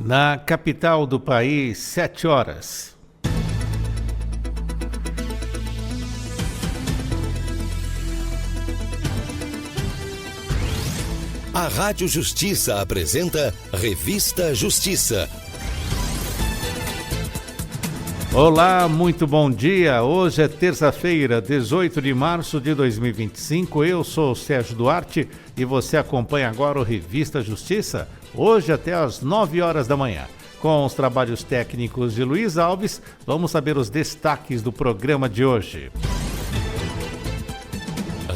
Na capital do país, 7 horas. A Rádio Justiça apresenta Revista Justiça. Olá, muito bom dia. Hoje é terça-feira, 18 de março de 2025. Eu sou o Sérgio Duarte e você acompanha agora o Revista Justiça, hoje até às 9 horas da manhã. Com os trabalhos técnicos de Luiz Alves, vamos saber os destaques do programa de hoje.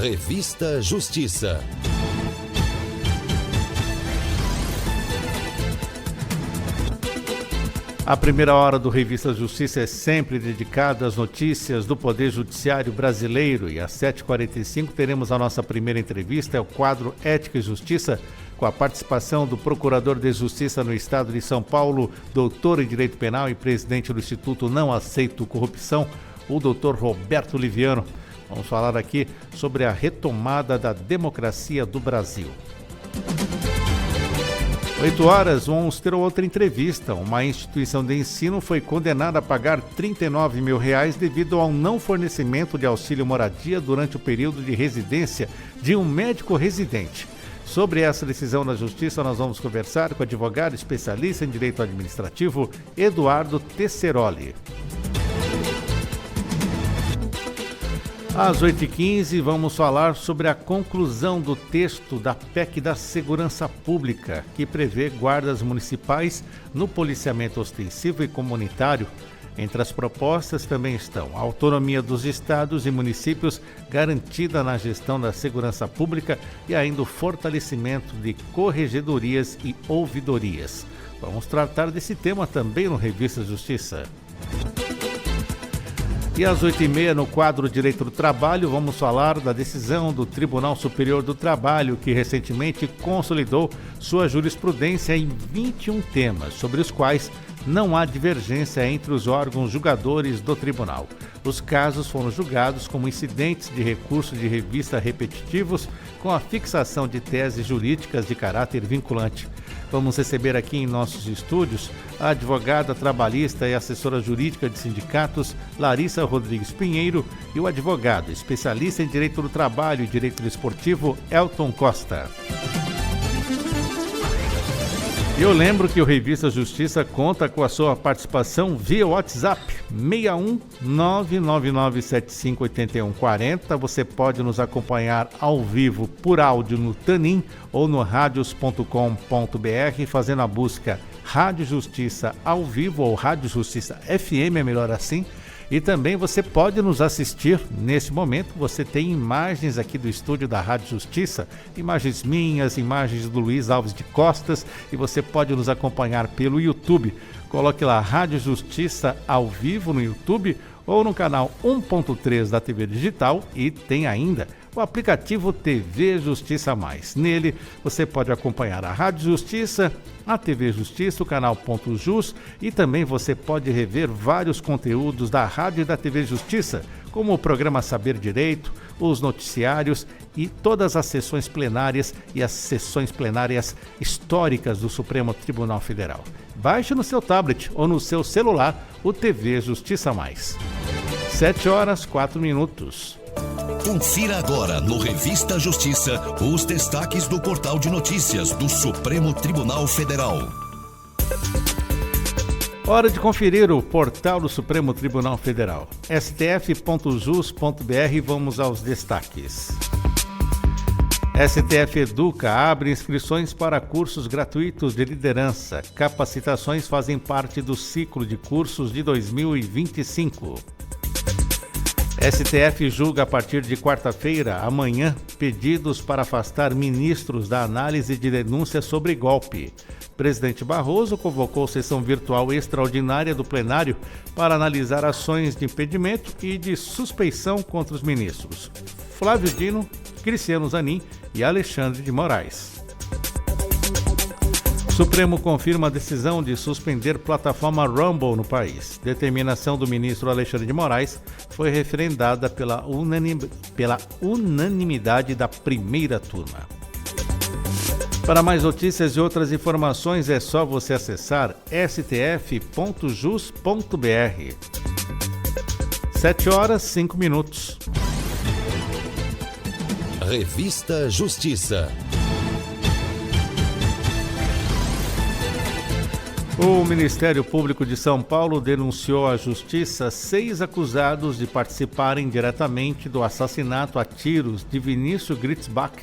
Revista Justiça. A primeira hora do Revista Justiça é sempre dedicada às notícias do Poder Judiciário brasileiro e às 7h45 teremos a nossa primeira entrevista, é o quadro Ética e Justiça, com a participação do Procurador de Justiça no Estado de São Paulo, doutor em Direito Penal e presidente do Instituto Não Aceito Corrupção, o doutor Roberto Liviano. Vamos falar aqui sobre a retomada da democracia do Brasil. 8 horas, vamos ter outra entrevista. Uma instituição de ensino foi condenada a pagar R$39 mil devido ao não fornecimento de auxílio moradia durante o período de residência de um médico residente. Sobre essa decisão na Justiça, nós vamos conversar com o advogado especialista em Direito Administrativo, Eduardo Tesseroli. Às 8h15, vamos falar sobre a conclusão do texto da PEC da Segurança Pública, que prevê guardas municipais no policiamento ostensivo e comunitário. Entre as propostas também estão a autonomia dos estados e municípios garantida na gestão da segurança pública e ainda o fortalecimento de corregedorias e ouvidorias. Vamos tratar desse tema também no Revista Justiça. E às 8h30, no quadro Direito do Trabalho, vamos falar da decisão do Tribunal Superior do Trabalho, que recentemente consolidou sua jurisprudência em 21 temas, sobre os quais não há divergência entre os órgãos julgadores do tribunal. Os casos foram julgados como incidentes de recurso de revista repetitivos, com a fixação de teses jurídicas de caráter vinculante. Vamos receber aqui em nossos estúdios a advogada trabalhista e assessora jurídica de sindicatos, Larissa Rodrigues Pinheiro, e o advogado especialista em Direito do Trabalho e Direito Desportivo, Elton Costa. Eu lembro que o Revista Justiça conta com a sua participação via WhatsApp 61 999758140. Você pode nos acompanhar ao vivo por áudio no Tanin ou no radios.com.br fazendo a busca Rádio Justiça ao vivo ou Rádio Justiça FM, é melhor assim. E também você pode nos assistir nesse momento. Você tem imagens aqui do estúdio da Rádio Justiça, imagens minhas, imagens do Luiz Alves de Costas, e você pode nos acompanhar pelo YouTube. Coloque lá Rádio Justiça ao vivo no YouTube ou no canal 1.3 da TV Digital, e tem ainda o aplicativo TV Justiça Mais. Nele você pode acompanhar a Rádio Justiça, a TV Justiça, o canal Ponto Jus, e também você pode rever vários conteúdos da Rádio e da TV Justiça, como o programa Saber Direito, os noticiários e todas as sessões plenárias e as sessões plenárias históricas do Supremo Tribunal Federal. Baixe no seu tablet ou no seu celular o TV Justiça Mais. 7 horas, 4 minutos. Confira agora no Revista Justiça os destaques do portal de notícias do Supremo Tribunal Federal. Hora de conferir o portal do Supremo Tribunal Federal. stf.jus.br, vamos aos destaques. STF Educa abre inscrições para cursos gratuitos de liderança. Capacitações fazem parte do ciclo de cursos de 2025. STF julga a partir de quarta-feira, amanhã, pedidos para afastar ministros da análise de denúncia sobre golpe. Presidente Barroso convocou sessão virtual extraordinária do plenário para analisar ações de impedimento e de suspeição contra os ministros Flávio Dino, Cristiano Zanin e Alexandre de Moraes. Supremo confirma a decisão de suspender plataforma Rumble no país. Determinação do ministro Alexandre de Moraes foi referendada pela unanimidade da primeira turma. Para mais notícias e outras informações é só você acessar stf.jus.br. 7h05. Revista Justiça. O Ministério Público de São Paulo denunciou à Justiça 6 acusados de participarem diretamente do assassinato a tiros de Vinícius Gritzbach,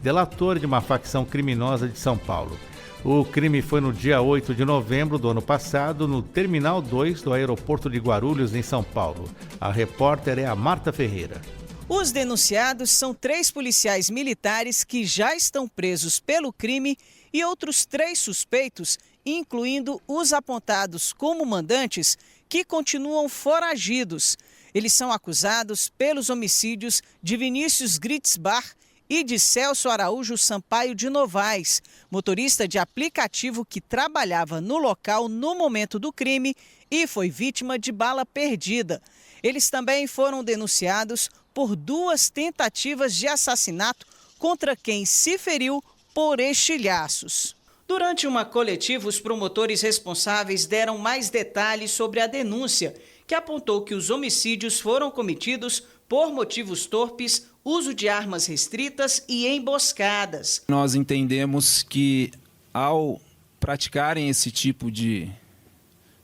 delator de uma facção criminosa de São Paulo. O crime foi no dia 8 de novembro do ano passado, no Terminal 2 do aeroporto de Guarulhos, em São Paulo. A repórter é a Marta Ferreira. Os denunciados são 3 policiais militares que já estão presos pelo crime e outros 3 suspeitos, incluindo os apontados como mandantes, que continuam foragidos. Eles são acusados pelos homicídios de Vinícius Gritzbach e de Celso Araújo Sampaio de Novaes, motorista de aplicativo que trabalhava no local no momento do crime e foi vítima de bala perdida. Eles também foram denunciados por 2 tentativas de assassinato contra quem se feriu por estilhaços. Durante uma coletiva, os promotores responsáveis deram mais detalhes sobre a denúncia, que apontou que os homicídios foram cometidos por motivos torpes, uso de armas restritas e emboscadas. Nós entendemos que, ao praticarem esse tipo de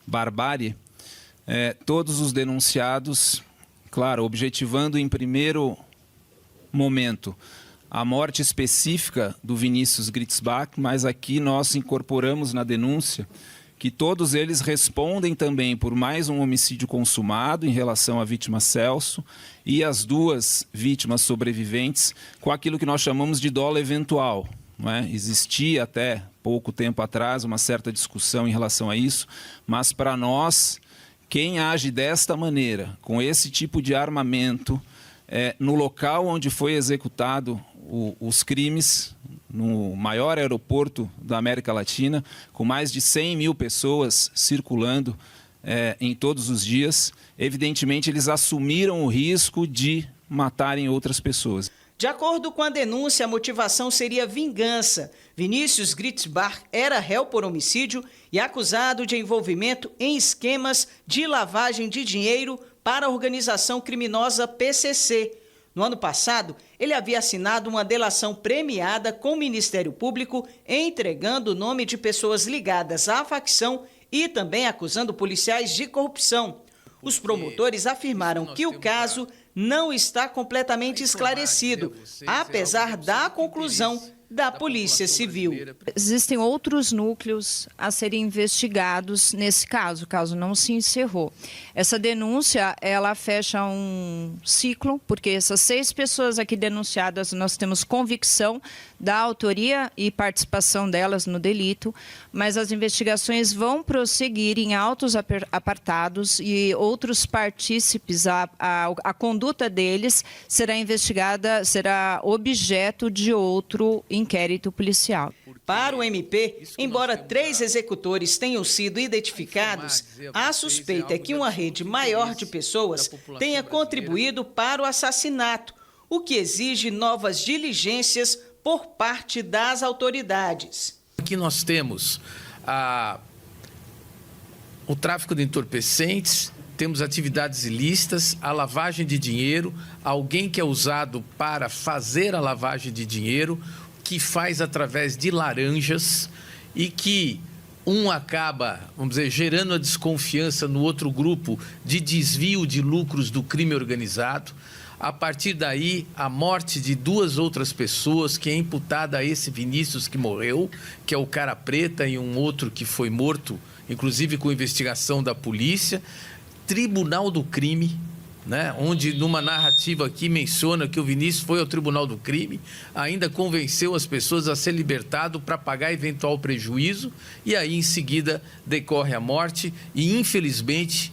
barbárie, todos os denunciados, claro, objetivando em primeiro momento a morte específica do Vinícius Gritzbach, mas aqui nós incorporamos na denúncia que todos eles respondem também por mais um homicídio consumado em relação à vítima Celso e as 2 vítimas sobreviventes com aquilo que nós chamamos de dolo eventual. Não é? Existia até pouco tempo atrás uma certa discussão em relação a isso, mas para nós, quem age desta maneira, com esse tipo de armamento, no local onde foi executado os crimes, no maior aeroporto da América Latina, com mais de 100 mil pessoas circulando em todos os dias, evidentemente eles assumiram o risco de matarem outras pessoas. De acordo com a denúncia, a motivação seria vingança. Vinícius Gritzbach era réu por homicídio e acusado de envolvimento em esquemas de lavagem de dinheiro para a organização criminosa PCC. No ano passado, ele havia assinado uma delação premiada com o Ministério Público, entregando o nome de pessoas ligadas à facção e também acusando policiais de corrupção. Os promotores afirmaram que o caso não está completamente esclarecido, apesar da conclusão da Polícia Civil. Existem outros núcleos a serem investigados nesse caso, o caso não se encerrou. Essa denúncia, ela fecha um ciclo, porque essas 6 pessoas aqui denunciadas, nós temos convicção da autoria e participação delas no delito, mas as investigações vão prosseguir em autos apartados e outros partícipes, a conduta deles será investigada, será objeto de outro inquérito policial. Para o MP, embora 3 executores tenham sido identificados, a suspeita é que uma rede maior de pessoas tenha contribuído para o assassinato, o que exige novas diligências por parte das autoridades. Aqui nós temos o tráfico de entorpecentes, temos atividades ilícitas, a lavagem de dinheiro, alguém que é usado para fazer a lavagem de dinheiro, que faz através de laranjas e que acaba, vamos dizer, gerando a desconfiança no outro grupo de desvio de lucros do crime organizado. A partir daí, a morte de 2 outras pessoas, que é imputada a esse Vinícius que morreu, que é o Cara Preta, e um outro que foi morto, inclusive com investigação da polícia. Tribunal do Crime, né, onde numa narrativa aqui menciona que o Vinícius foi ao Tribunal do Crime, ainda convenceu as pessoas a ser libertado para pagar eventual prejuízo, e aí em seguida decorre a morte e, infelizmente,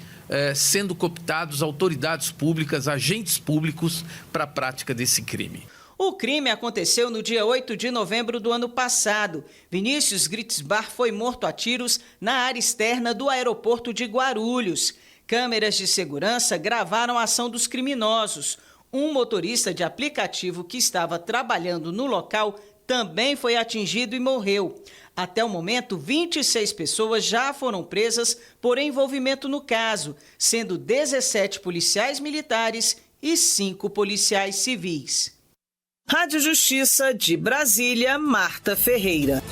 sendo cooptados autoridades públicas, agentes públicos para a prática desse crime. O crime aconteceu no dia 8 de novembro do ano passado. Vinícius Gritzbach foi morto a tiros na área externa do aeroporto de Guarulhos. Câmeras de segurança gravaram a ação dos criminosos. Um motorista de aplicativo que estava trabalhando no local também foi atingido e morreu. Até o momento, 26 pessoas já foram presas por envolvimento no caso, sendo 17 policiais militares e 5 policiais civis. Rádio Justiça de Brasília, Marta Ferreira.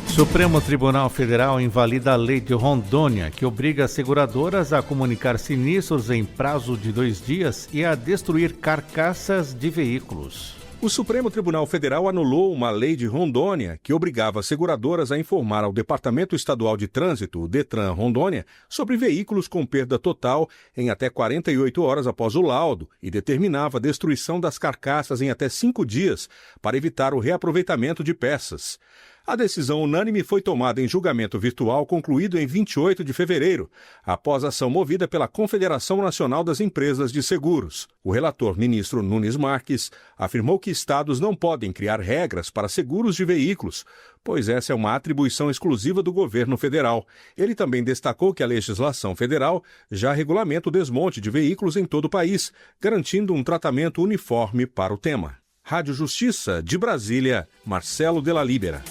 Supremo Tribunal Federal invalida a lei de Rondônia, que obriga as seguradoras a comunicar sinistros em prazo de 2 dias e a destruir carcaças de veículos. O Supremo Tribunal Federal anulou uma lei de Rondônia que obrigava as seguradoras a informar ao Departamento Estadual de Trânsito, o Detran Rondônia, sobre veículos com perda total em até 48 horas após o laudo e determinava a destruição das carcaças em até 5 dias para evitar o reaproveitamento de peças. A decisão unânime foi tomada em julgamento virtual concluído em 28 de fevereiro, após ação movida pela Confederação Nacional das Empresas de Seguros. O relator, ministro Nunes Marques, afirmou que estados não podem criar regras para seguros de veículos, pois essa é uma atribuição exclusiva do governo federal. Ele também destacou que a legislação federal já regulamenta o desmonte de veículos em todo o país, garantindo um tratamento uniforme para o tema. Rádio Justiça, de Brasília, Marcelo Della Libera.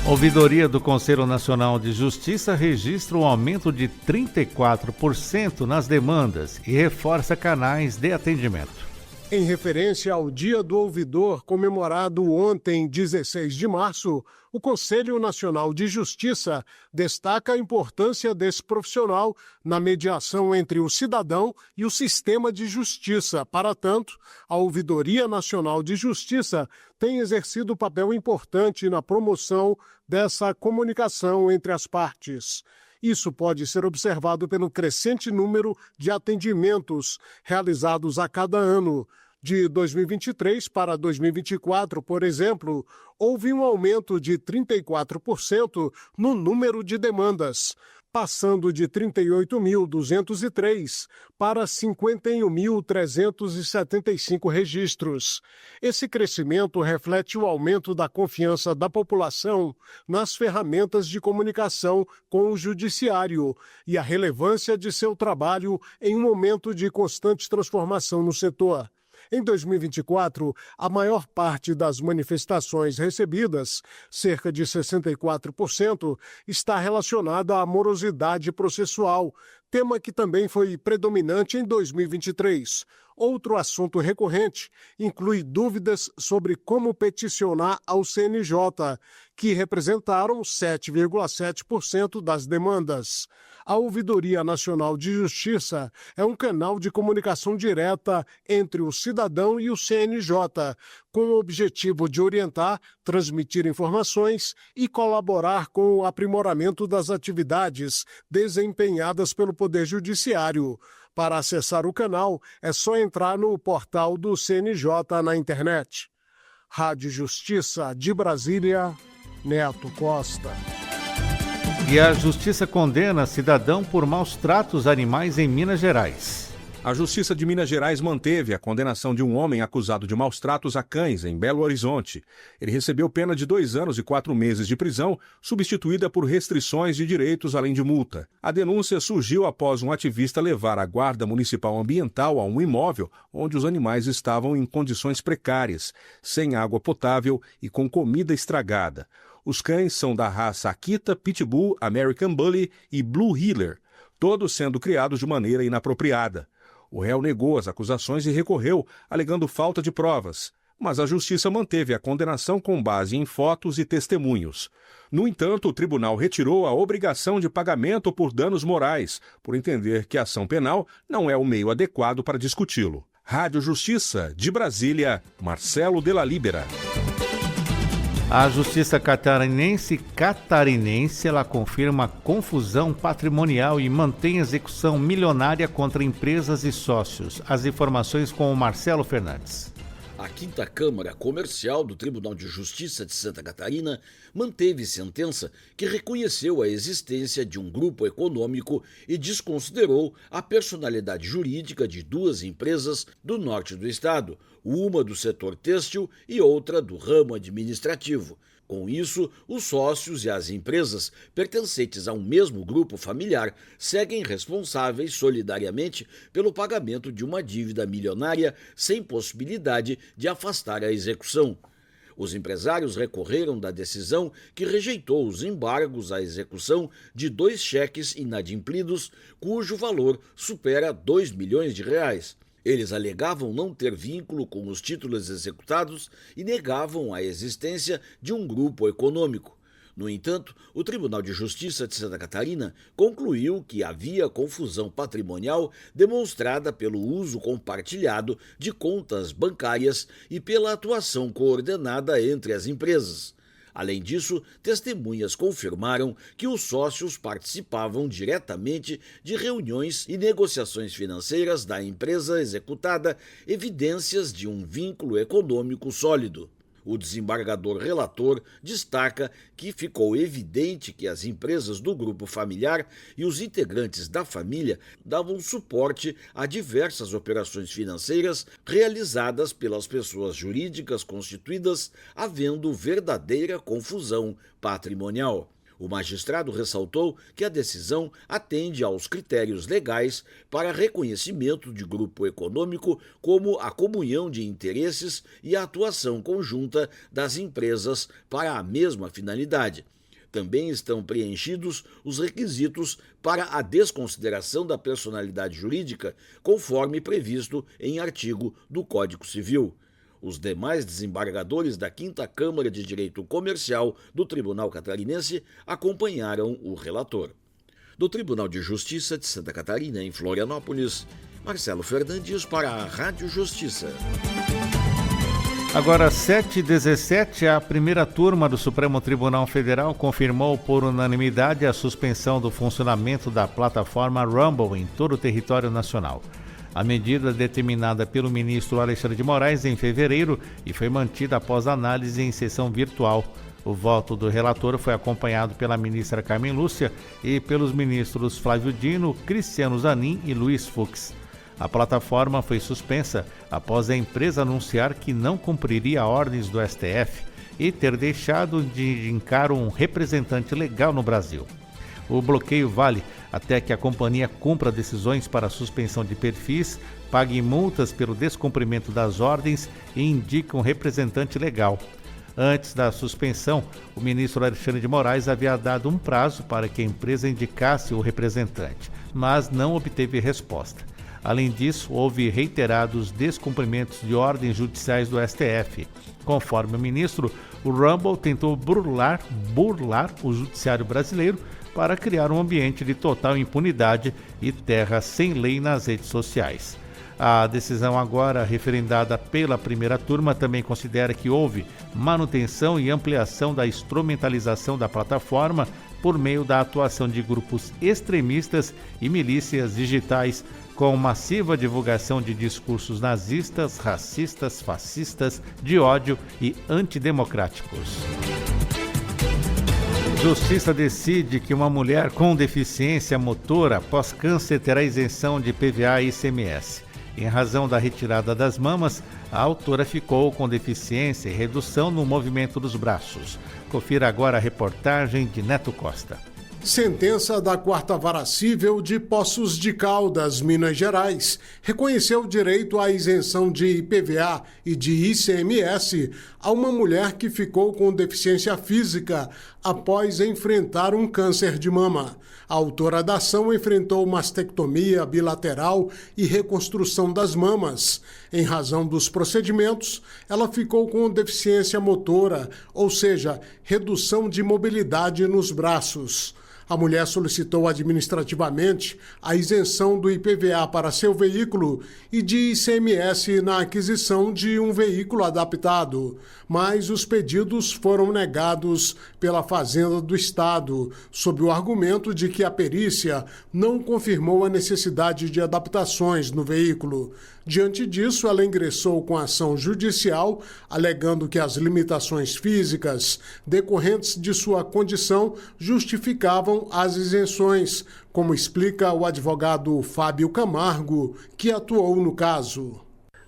Ouvidoria do Conselho Nacional de Justiça registra um aumento de 34% nas demandas e reforça canais de atendimento. Em referência ao Dia do Ouvidor, comemorado ontem, 16 de março, o Conselho Nacional de Justiça destaca a importância desse profissional na mediação entre o cidadão e o sistema de justiça. Para tanto, a Ouvidoria Nacional de Justiça tem exercido papel importante na promoção dessa comunicação entre as partes. Isso pode ser observado pelo crescente número de atendimentos realizados a cada ano. De 2023 para 2024, por exemplo, houve um aumento de 34% no número de demandas, passando de 38.203 para 51.375 registros. Esse crescimento reflete o aumento da confiança da população nas ferramentas de comunicação com o judiciário e a relevância de seu trabalho em um momento de constante transformação no setor. Em 2024, a maior parte das manifestações recebidas, cerca de 64%, está relacionada à morosidade processual, tema que também foi predominante em 2023. Outro assunto recorrente inclui dúvidas sobre como peticionar ao CNJ, que representaram 7,7% das demandas. A Ouvidoria Nacional de Justiça é um canal de comunicação direta entre o cidadão e o CNJ, com o objetivo de orientar, transmitir informações e colaborar com o aprimoramento das atividades desempenhadas pelo Poder Judiciário. Para acessar o canal, é só entrar no portal do CNJ na internet. Rádio Justiça de Brasília, Neto Costa. E a Justiça condena cidadão por maus tratos animais em Minas Gerais. A Justiça de Minas Gerais manteve a condenação de um homem acusado de maus tratos a cães em Belo Horizonte. Ele recebeu pena de 2 anos e 4 meses de prisão, substituída por restrições de direitos além de multa. A denúncia surgiu após um ativista levar a Guarda Municipal Ambiental a um imóvel onde os animais estavam em condições precárias, sem água potável e com comida estragada. Os cães são da raça Akita, Pitbull, American Bully e Blue Heeler, todos sendo criados de maneira inapropriada. O réu negou as acusações e recorreu, alegando falta de provas, mas a Justiça manteve a condenação com base em fotos e testemunhos. No entanto, o tribunal retirou a obrigação de pagamento por danos morais, por entender que a ação penal não é o meio adequado para discuti-lo. Rádio Justiça, de Brasília, Marcelo Della Libera. A Justiça catarinense ela confirma confusão patrimonial e mantém execução milionária contra empresas e sócios. As informações com o Marcelo Fernandes. A 5ª Câmara Comercial do Tribunal de Justiça de Santa Catarina manteve sentença que reconheceu a existência de um grupo econômico e desconsiderou a personalidade jurídica de 2 empresas do norte do estado, uma do setor têxtil e outra do ramo administrativo. Com isso, os sócios e as empresas pertencentes a um mesmo grupo familiar seguem responsáveis solidariamente pelo pagamento de uma dívida milionária sem possibilidade de afastar a execução. Os empresários recorreram da decisão que rejeitou os embargos à execução de 2 cheques inadimplidos, cujo valor supera R$2 milhões. Eles alegavam não ter vínculo com os títulos executados e negavam a existência de um grupo econômico. No entanto, o Tribunal de Justiça de Santa Catarina concluiu que havia confusão patrimonial demonstrada pelo uso compartilhado de contas bancárias e pela atuação coordenada entre as empresas. Além disso, testemunhas confirmaram que os sócios participavam diretamente de reuniões e negociações financeiras da empresa executada, evidências de um vínculo econômico sólido. O desembargador relator destaca que ficou evidente que as empresas do grupo familiar e os integrantes da família davam suporte a diversas operações financeiras realizadas pelas pessoas jurídicas constituídas, havendo verdadeira confusão patrimonial. O magistrado ressaltou que a decisão atende aos critérios legais para reconhecimento de grupo econômico, como a comunhão de interesses e a atuação conjunta das empresas para a mesma finalidade. Também estão preenchidos os requisitos para a desconsideração da personalidade jurídica, conforme previsto em artigo do Código Civil. Os demais desembargadores da 5ª Câmara de Direito Comercial do Tribunal Catarinense acompanharam o relator. Do Tribunal de Justiça de Santa Catarina, em Florianópolis, Marcelo Fernandes para a Rádio Justiça. Agora, 7h17, a primeira turma do Supremo Tribunal Federal confirmou por unanimidade a suspensão do funcionamento da plataforma Rumble em todo o território nacional. A medida determinada pelo ministro Alexandre de Moraes em fevereiro e foi mantida após análise em sessão virtual. O voto do relator foi acompanhado pela ministra Carmen Lúcia e pelos ministros Flávio Dino, Cristiano Zanin e Luiz Fux. A plataforma foi suspensa após a empresa anunciar que não cumpriria ordens do STF e ter deixado de indicar um representante legal no Brasil. O bloqueio vale até que a companhia cumpra decisões para suspensão de perfis, pague multas pelo descumprimento das ordens e indique um representante legal. Antes da suspensão, o ministro Alexandre de Moraes havia dado um prazo para que a empresa indicasse o representante, mas não obteve resposta. Além disso, houve reiterados descumprimentos de ordens judiciais do STF. Conforme o ministro, o Rumble tentou burlar o judiciário brasileiro para criar um ambiente de total impunidade e terra sem lei nas redes sociais. A decisão agora referendada pela primeira turma também considera que houve manutenção e ampliação da instrumentalização da plataforma por meio da atuação de grupos extremistas e milícias digitais com massiva divulgação de discursos nazistas, racistas, fascistas, de ódio e antidemocráticos. Justiça decide que uma mulher com deficiência motora pós-câncer terá isenção de PVA e ICMS. Em razão da retirada das mamas, a autora ficou com deficiência e redução no movimento dos braços. Confira agora a reportagem de Neto Costa. Sentença da 4ª Vara Cível de Poços de Caldas, Minas Gerais, reconheceu o direito à isenção de IPVA e de ICMS a uma mulher que ficou com deficiência física após enfrentar um câncer de mama. A autora da ação enfrentou mastectomia bilateral e reconstrução das mamas. Em razão dos procedimentos, ela ficou com deficiência motora, ou seja, redução de mobilidade nos braços. A mulher solicitou administrativamente a isenção do IPVA para seu veículo e de ICMS na aquisição de um veículo adaptado, mas os pedidos foram negados pela Fazenda do Estado, sob o argumento de que a perícia não confirmou a necessidade de adaptações no veículo. Diante disso, ela ingressou com ação judicial, alegando que as limitações físicas decorrentes de sua condição justificavam as isenções, como explica o advogado Fábio Camargo, que atuou no caso.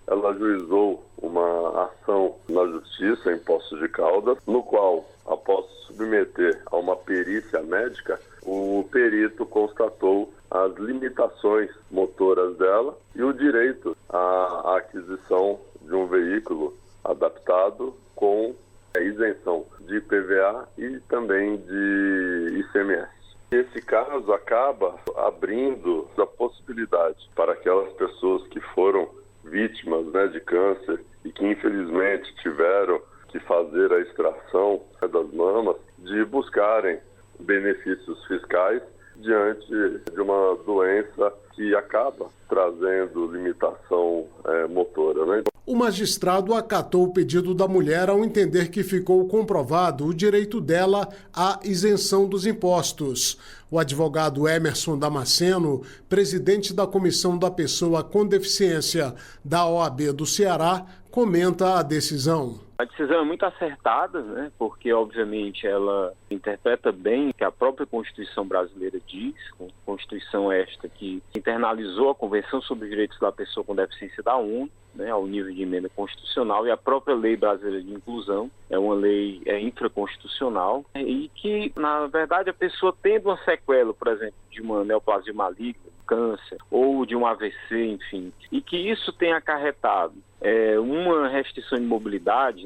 Ela ajuizou uma ação na Justiça em Poços de Caldas, no qual, após submeter a uma perícia médica, o perito constatou as limitações motoras dela e o direito à aquisição de um veículo adaptado com isenção de IPVA e também de ICMS. Esse caso acaba abrindo a possibilidade para aquelas pessoas que foram vítimas, de câncer e que infelizmente tiveram que fazer a extração das mamas, de buscarem benefícios fiscais diante de uma doença que acaba trazendo limitação motora. O magistrado acatou o pedido da mulher ao entender que ficou comprovado o direito dela à isenção dos impostos. O advogado Emerson Damasceno, presidente da Comissão da Pessoa com Deficiência da OAB do Ceará, comenta a decisão. A decisão é muito acertada, porque obviamente ela interpreta bem o que a própria Constituição brasileira diz, Constituição esta que internalizou a Convenção sobre os Direitos da Pessoa com Deficiência da ONU, ao nível de emenda constitucional, e a própria Lei Brasileira de Inclusão é uma lei infraconstitucional e que, na verdade, a pessoa tendo uma sequela, por exemplo, de uma neoplasia maligna, câncer ou de um AVC, enfim, e que isso tenha acarretado uma restrição de mobilidade,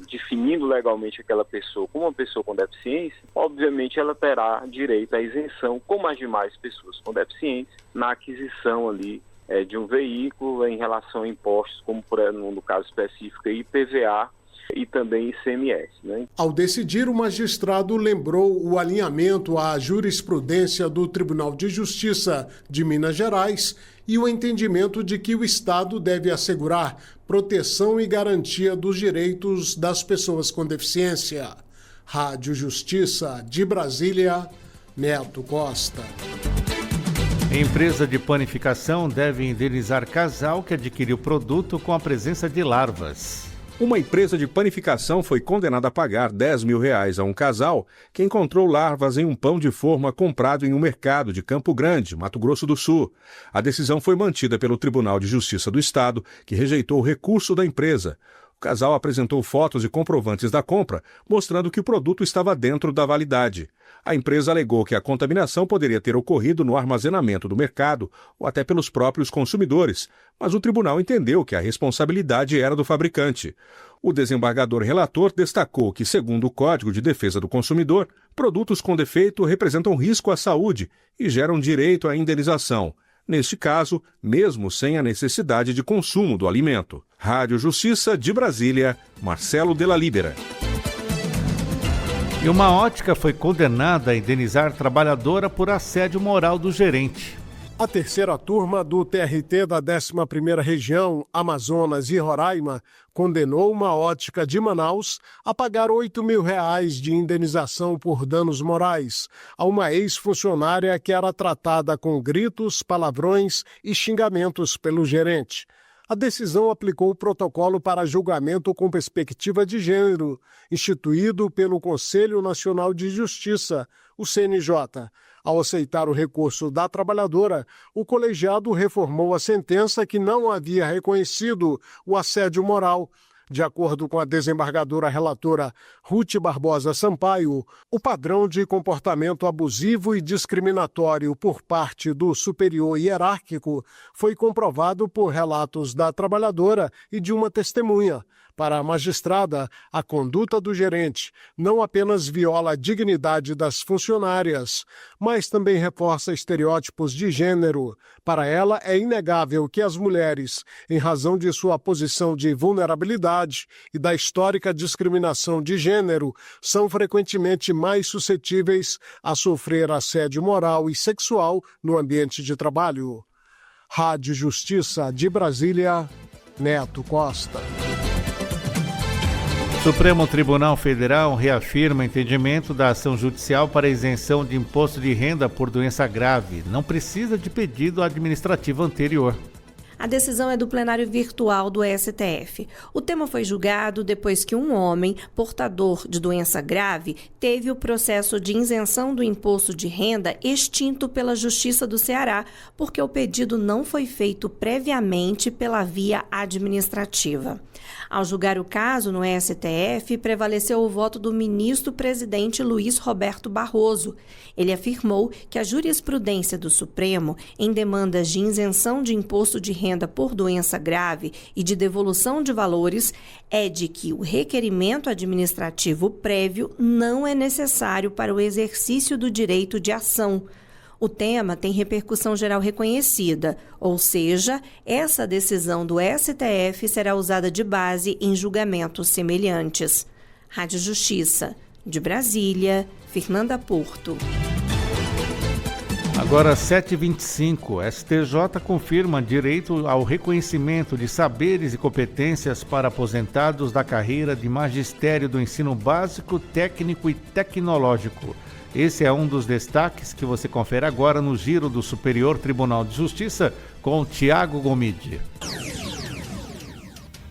definindo legalmente aquela pessoa como uma pessoa com deficiência, obviamente ela terá direito à isenção, como as demais pessoas com deficiência, na aquisição ali de um veículo em relação a impostos, como no caso específico IPVA e também ICMS. Ao decidir, o magistrado lembrou o alinhamento à jurisprudência do Tribunal de Justiça de Minas Gerais e o entendimento de que o Estado deve assegurar proteção e garantia dos direitos das pessoas com deficiência. Rádio Justiça de Brasília, Neto Costa. Empresa de panificação deve indenizar casal que adquiriu produto com a presença de larvas. Uma empresa de panificação foi condenada a pagar R$10 mil a um casal que encontrou larvas em um pão de forma comprado em um mercado de Campo Grande, Mato Grosso do Sul. A decisão foi mantida pelo Tribunal de Justiça do Estado, que rejeitou o recurso da empresa. O casal apresentou fotos e comprovantes da compra, mostrando que o produto estava dentro da validade. A empresa alegou que a contaminação poderia ter ocorrido no armazenamento do mercado ou até pelos próprios consumidores, mas o tribunal entendeu que a responsabilidade era do fabricante. O desembargador relator destacou que, segundo o Código de Defesa do Consumidor, produtos com defeito representam risco à saúde e geram direito à indenização. Neste caso, mesmo sem a necessidade de consumo do alimento. Rádio Justiça de Brasília, Marcelo Della Libera. E uma ótica foi condenada a indenizar trabalhadora por assédio moral do gerente. A terceira turma do TRT da 11ª Região, Amazonas e Roraima, condenou uma ótica de Manaus a pagar R$8 mil de indenização por danos morais a uma ex-funcionária que era tratada com gritos, palavrões e xingamentos pelo gerente. A decisão aplicou o protocolo para julgamento com perspectiva de gênero, instituído pelo Conselho Nacional de Justiça, o CNJ. Ao aceitar o recurso da trabalhadora, o colegiado reformou a sentença que não havia reconhecido o assédio moral. De acordo com a desembargadora relatora Ruth Barbosa Sampaio, o padrão de comportamento abusivo e discriminatório por parte do superior hierárquico foi comprovado por relatos da trabalhadora e de uma testemunha. Para a magistrada, a conduta do gerente não apenas viola a dignidade das funcionárias, mas também reforça estereótipos de gênero. Para ela, é inegável que as mulheres, em razão de sua posição de vulnerabilidade e da histórica discriminação de gênero, são frequentemente mais suscetíveis a sofrer assédio moral e sexual no ambiente de trabalho. Rádio Justiça de Brasília, Neto Costa. Supremo Tribunal Federal reafirma entendimento da ação judicial para isenção de imposto de renda por doença grave. Não precisa de pedido administrativo anterior. A decisão é do plenário virtual do STF. O tema foi julgado depois que um homem, portador de doença grave, teve o processo de isenção do imposto de renda extinto pela Justiça do Ceará, porque o pedido não foi feito previamente pela via administrativa. Ao julgar o caso no STF, prevaleceu o voto do ministro-presidente Luiz Roberto Barroso. Ele afirmou que a jurisprudência do Supremo, em demandas de isenção de imposto de renda renda por doença grave e de devolução de valores é de que o requerimento administrativo prévio não é necessário para o exercício do direito de ação. O tema tem repercussão geral reconhecida, ou seja, essa decisão do STF será usada de base em julgamentos semelhantes. Rádio Justiça, de Brasília, Fernanda Porto. Agora, 7h25, STJ confirma direito ao reconhecimento de saberes e competências para aposentados da carreira de magistério do ensino básico, técnico e tecnológico. Esse é um dos destaques que você confere agora no Giro do Superior Tribunal de Justiça com Tiago Gomide.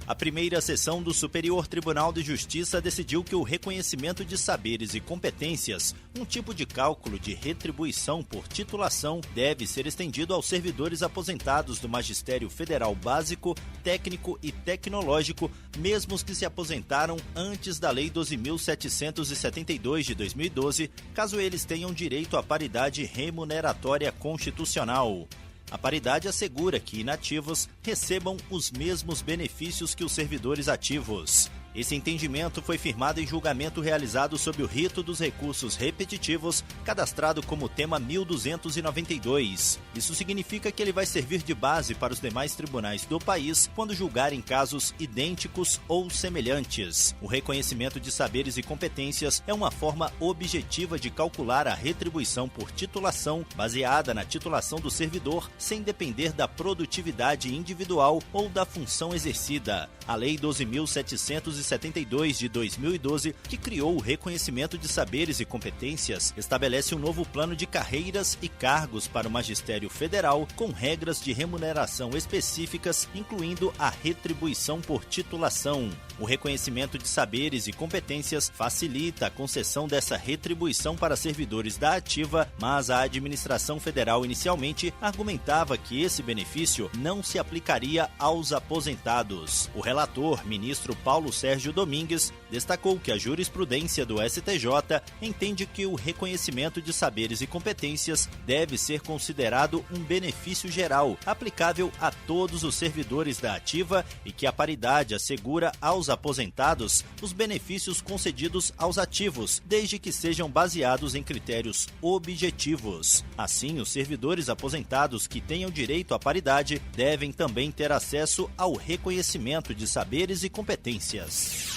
A primeira sessão do Superior Tribunal de Justiça decidiu que o reconhecimento de saberes e competências, um tipo de cálculo de retribuição por titulação, deve ser estendido aos servidores aposentados do Magistério Federal Básico, Técnico e Tecnológico, mesmo os que se aposentaram antes da Lei 12.772 de 2012, caso eles tenham direito à paridade remuneratória constitucional. A paridade assegura que inativos recebam os mesmos benefícios que os servidores ativos. Esse entendimento foi firmado em julgamento realizado sob o rito dos recursos repetitivos, cadastrado como tema 1292. Isso significa que ele vai servir de base para os demais tribunais do país quando julgarem casos idênticos ou semelhantes. O reconhecimento de saberes e competências é uma forma objetiva de calcular a retribuição por titulação, baseada na titulação do servidor, sem depender da produtividade individual ou da função exercida. A Lei 12.772 de 2012, que criou o reconhecimento de saberes e competências, estabelece um novo plano de carreiras e cargos para o Magistério Federal, com regras de remuneração específicas, incluindo a retribuição por titulação. O reconhecimento de saberes e competências facilita a concessão dessa retribuição para servidores da ativa, mas a administração federal inicialmente argumentava que esse benefício não se aplicaria aos aposentados. O relator, ministro Paulo Sérgio Domingues, destacou que a jurisprudência do STJ entende que o reconhecimento de saberes e competências deve ser considerado um benefício geral, aplicável a todos os servidores da ativa e que a paridade assegura aos aposentados os benefícios concedidos aos ativos, desde que sejam baseados em critérios objetivos. Assim, os servidores aposentados que tenham direito à paridade devem também ter acesso ao reconhecimento de saberes e competências.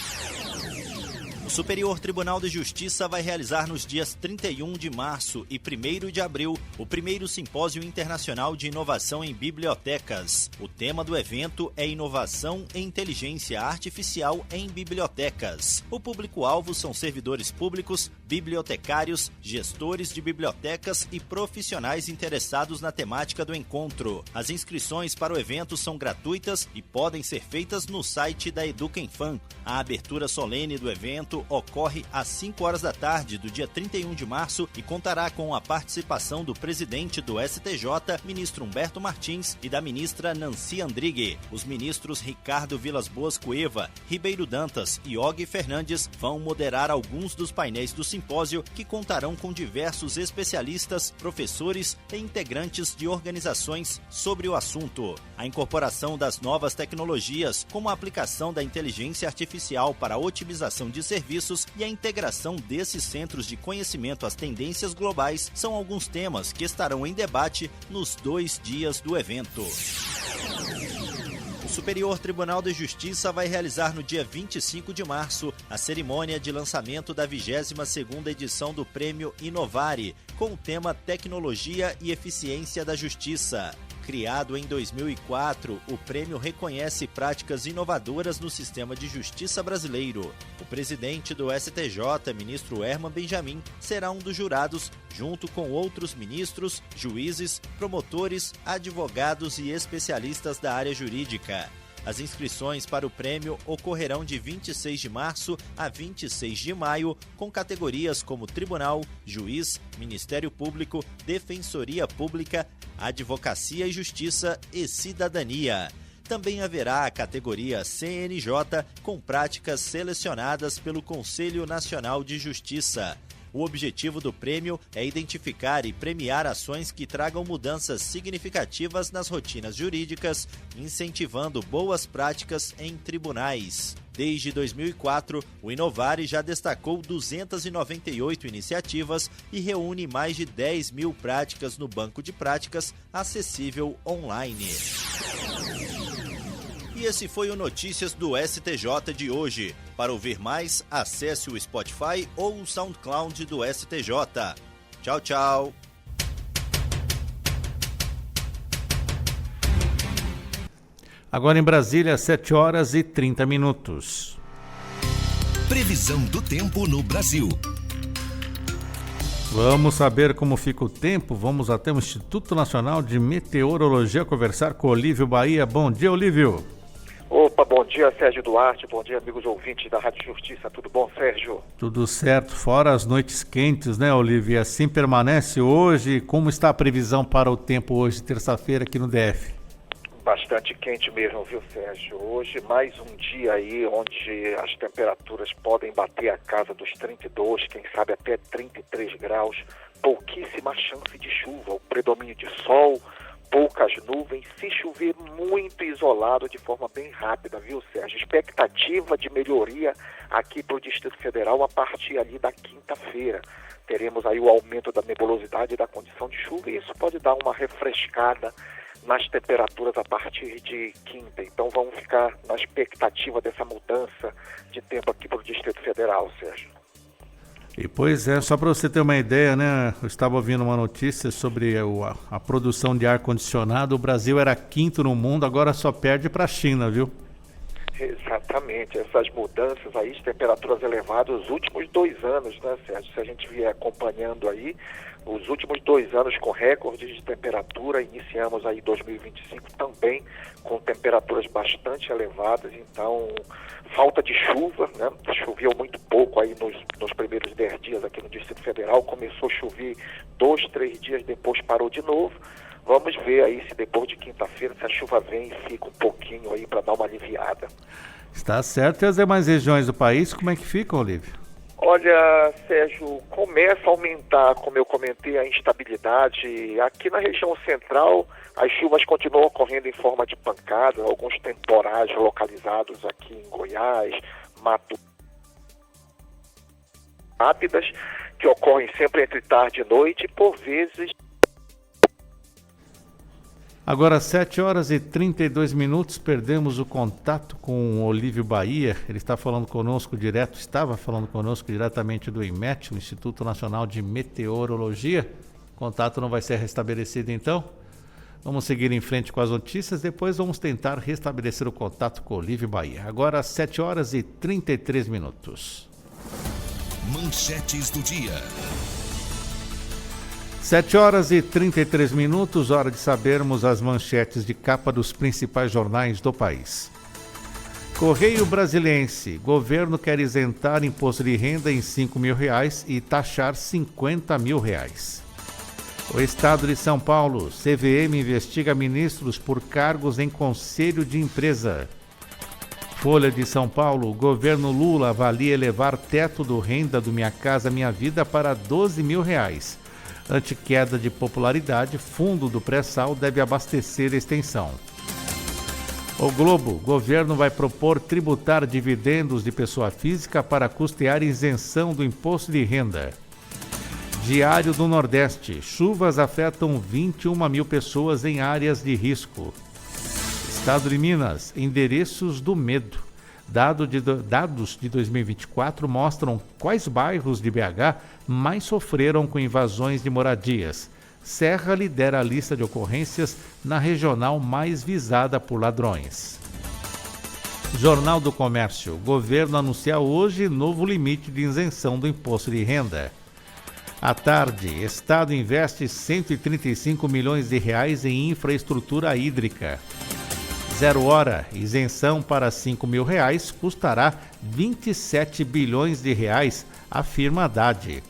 O Superior Tribunal de Justiça vai realizar nos dias 31 de março e 1º de abril o primeiro Simpósio Internacional de Inovação em Bibliotecas. O tema do evento é Inovação e Inteligência Artificial em Bibliotecas. O público-alvo são servidores públicos, bibliotecários, gestores de bibliotecas e profissionais interessados na temática do encontro. As inscrições para o evento são gratuitas e podem ser feitas no site da Eduquinfam. A abertura solene do evento ocorre às 5 horas da tarde do dia 31 de março e contará com a participação do presidente do STJ, ministro Humberto Martins, e da ministra Nancy Andrighi. Os ministros Ricardo Vilas Boas Cueva, Ribeiro Dantas e Og Fernandes vão moderar alguns dos painéis do simpósio, que contarão com diversos especialistas, professores e integrantes de organizações sobre o assunto. A incorporação das novas tecnologias, como a aplicação da inteligência artificial para a otimização de serviços e a integração desses centros de conhecimento às tendências globais, são alguns temas que estarão em debate nos 2 dias do evento. O Superior Tribunal de Justiça vai realizar no dia 25 de março a cerimônia de lançamento da 22ª edição do Prêmio Inovare, com o tema Tecnologia e Eficiência da Justiça. Criado em 2004, o prêmio reconhece práticas inovadoras no sistema de justiça brasileiro. O presidente do STJ, ministro Herman Benjamin, será um dos jurados, junto com outros ministros, juízes, promotores, advogados e especialistas da área jurídica. As inscrições para o prêmio ocorrerão de 26 de março a 26 de maio, com categorias como Tribunal, Juiz, Ministério Público, Defensoria Pública, Advocacia e Justiça e Cidadania. Também haverá a categoria CNJ, com práticas selecionadas pelo Conselho Nacional de Justiça. O objetivo do prêmio é identificar e premiar ações que tragam mudanças significativas nas rotinas jurídicas, incentivando boas práticas em tribunais. Desde 2004, o Inovare já destacou 298 iniciativas e reúne mais de 10 mil práticas no banco de práticas acessível online. E esse foi o Notícias do STJ de hoje. Para ouvir mais, acesse o Spotify ou o SoundCloud do STJ. Tchau, tchau. Agora em Brasília, 7 horas e 30 minutos. Previsão do tempo no Brasil. Vamos saber como fica o tempo. Vamos até o Instituto Nacional de Meteorologia conversar com Olívio Bahia. Bom dia, Olívio. Opa, bom dia, Sérgio Duarte. Bom dia, amigos ouvintes da Rádio Justiça. Tudo bom, Sérgio? Tudo certo, fora as noites quentes, né, Olívio? Assim permanece hoje. Como está a previsão para o tempo hoje, terça-feira, aqui no DF? Bastante quente mesmo, viu, Sérgio? Hoje mais um dia aí onde as temperaturas podem bater a casa dos 32, quem sabe até 33 graus. Pouquíssima chance de chuva, o predomínio de sol, poucas nuvens, se chover muito isolado de forma bem rápida, viu, Sérgio? Expectativa de melhoria aqui para o Distrito Federal a partir ali da quinta-feira. Teremos aí o aumento da nebulosidade e da condição de chuva e isso pode dar uma refrescada nas temperaturas a partir de quinta. Então vamos ficar na expectativa dessa mudança de tempo aqui para o Distrito Federal, Sérgio. E pois é, só para você ter uma ideia, né? Eu estava ouvindo uma notícia sobre a produção de ar-condicionado. O Brasil era quinto no mundo, agora só perde para a China, viu? Exatamente, essas mudanças aí de temperaturas elevadas, os últimos 2 anos, né, Sérgio? Se a gente vier acompanhando aí, os últimos 2 anos com recordes de temperatura, iniciamos aí 2025 também com temperaturas bastante elevadas, então falta de chuva, né? Choveu muito pouco aí nos primeiros 10 dias aqui no Distrito Federal, começou a chover 2, 3 dias, depois parou de novo. Vamos ver aí se depois de quinta-feira se a chuva vem e fica um pouquinho aí para dar uma aliviada. Está certo. E as demais regiões do país, como é que ficam, Olívio? Olha, Sérgio, começa a aumentar, como eu comentei, a instabilidade. Aqui na região central, as chuvas continuam ocorrendo em forma de pancada, alguns temporais localizados aqui em Goiás, Mato rápidas, que ocorrem sempre entre tarde e noite, e por vezes... Agora, 7 horas e 32 minutos, perdemos o contato com o Olívio Bahia. Ele está falando conosco estava falando conosco diretamente do IMET, o Instituto Nacional de Meteorologia. O contato não vai ser restabelecido, então. Vamos seguir em frente com as notícias, depois vamos tentar restabelecer o contato com o Olívio Bahia. Agora, 7 horas e 33 minutos. Manchetes do dia. 7 horas e 33 minutos, hora de sabermos as manchetes de capa dos principais jornais do país. Correio Brasiliense. Governo quer isentar imposto de renda em R$5 mil e taxar R$50 mil. O Estado de São Paulo. CVM investiga ministros por cargos em conselho de empresa. Folha de São Paulo. Governo Lula avalia elevar teto do renda do Minha Casa Minha Vida para R$12 mil. Ante queda de popularidade, fundo do pré-sal deve abastecer extensão. O Globo, governo vai propor tributar dividendos de pessoa física para custear isenção do imposto de renda. Diário do Nordeste, chuvas afetam 21 mil pessoas em áreas de risco. Estado de Minas, endereços do medo. Dados de 2024 mostram quais bairros de BH mais sofreram com invasões de moradias. Serra lidera a lista de ocorrências na regional mais visada por ladrões. Jornal do Comércio. Governo anuncia hoje novo limite de isenção do imposto de renda. À tarde, Estado investe R$135 milhões em infraestrutura hídrica. 0 hora, isenção para R$5 mil custará 27 bilhões de reais, afirma Haddad.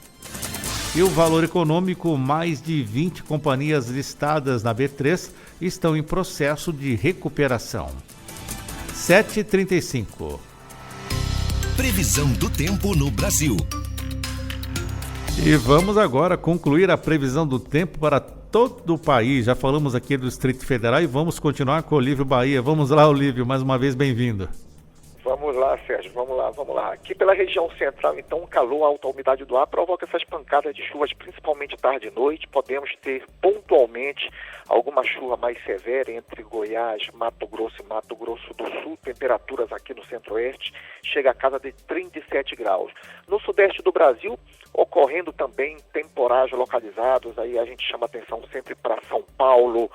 E o Valor Econômico, mais de 20 companhias listadas na B3 estão em processo de recuperação. 7h35. Previsão do tempo no Brasil. E vamos agora concluir a previsão do tempo para todo o país. Já falamos aqui do Distrito Federal e vamos continuar com o Olívio Bahia. Vamos lá, Olívio, mais uma vez bem-vindo. Vamos lá, Sérgio, vamos lá. Aqui pela região central, então, o calor, a alta umidade do ar provoca essas pancadas de chuvas, principalmente tarde e noite. Podemos ter pontualmente alguma chuva mais severa entre Goiás, Mato Grosso e Mato Grosso do Sul. Temperaturas aqui no centro-oeste chega a casa de 37 graus. No sudeste do Brasil, ocorrendo também temporais localizados, aí a gente chama atenção sempre para São Paulo,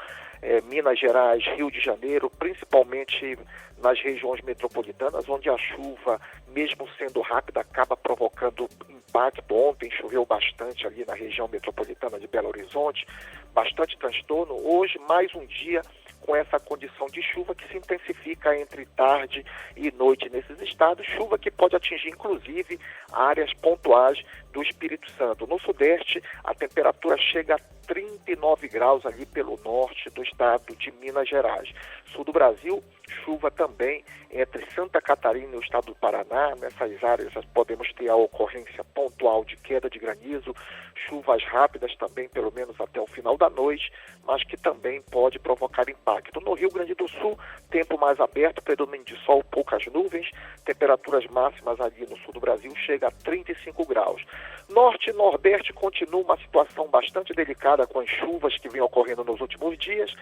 Minas Gerais, Rio de Janeiro, principalmente nas regiões metropolitanas, onde a chuva, mesmo sendo rápida, acaba provocando impacto. Ontem choveu bastante ali na região metropolitana de Belo Horizonte, bastante transtorno. Hoje, mais um dia com essa condição de chuva que se intensifica entre tarde e noite nesses estados, chuva que pode atingir inclusive áreas pontuais do Espírito Santo. No sudeste, a temperatura chega a 39 graus ali pelo norte do estado de Minas Gerais. Sul do Brasil, chuva também entre Santa Catarina e o estado do Paraná. Nessas áreas podemos ter a ocorrência pontual de queda de granizo, chuvas rápidas também, pelo menos até o final da noite, mas que também pode provocar impacto. No Rio Grande do Sul, tempo mais aberto, predomínio de sol, poucas nuvens, temperaturas máximas ali no sul do Brasil chega a 35 graus. Norte e Nordeste continua uma situação bastante delicada com as chuvas que vêm ocorrendo nos últimos dias.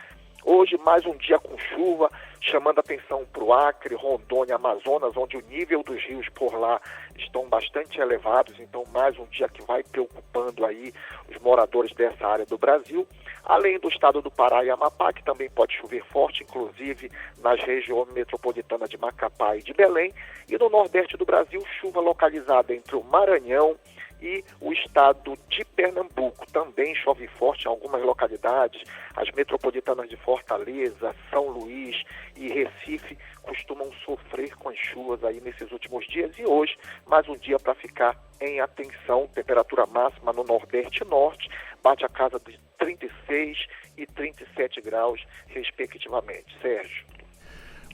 Hoje, mais um dia com chuva, chamando atenção para o Acre, Rondônia, Amazonas, onde o nível dos rios por lá estão bastante elevados. Então, mais um dia que vai preocupando aí os moradores dessa área do Brasil. Além do estado do Pará e Amapá, que também pode chover forte, inclusive nas regiões metropolitanas de Macapá e de Belém. E no Nordeste do Brasil, chuva localizada entre o Maranhão e o estado de Pernambuco. Também chove forte em algumas localidades. As metropolitanas de Fortaleza, São Luís e Recife costumam sofrer com as chuvas aí nesses últimos dias. E hoje, mais um dia para ficar em atenção. Temperatura máxima no Nordeste e Norte bate a casa de 36 e 37 graus, respectivamente. Sérgio.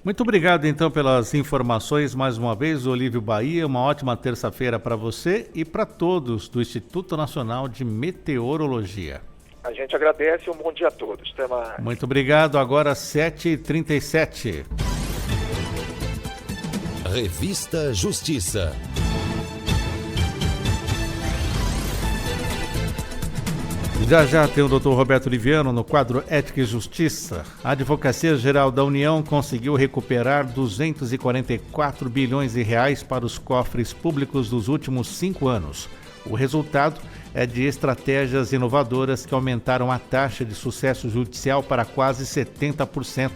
Muito obrigado, então, pelas informações mais uma vez, Olívio Bahia. Uma ótima terça-feira para você e para todos do Instituto Nacional de Meteorologia. A gente agradece e um bom dia a todos. Até mais. Muito obrigado. Agora 7h37. Revista Justiça. Já tem o Dr. Roberto Liviano no quadro Ética e Justiça. A Advocacia Geral da União conseguiu recuperar 244 bilhões de reais para os cofres públicos dos últimos 5 anos. O resultado é de estratégias inovadoras que aumentaram a taxa de sucesso judicial para quase 70%.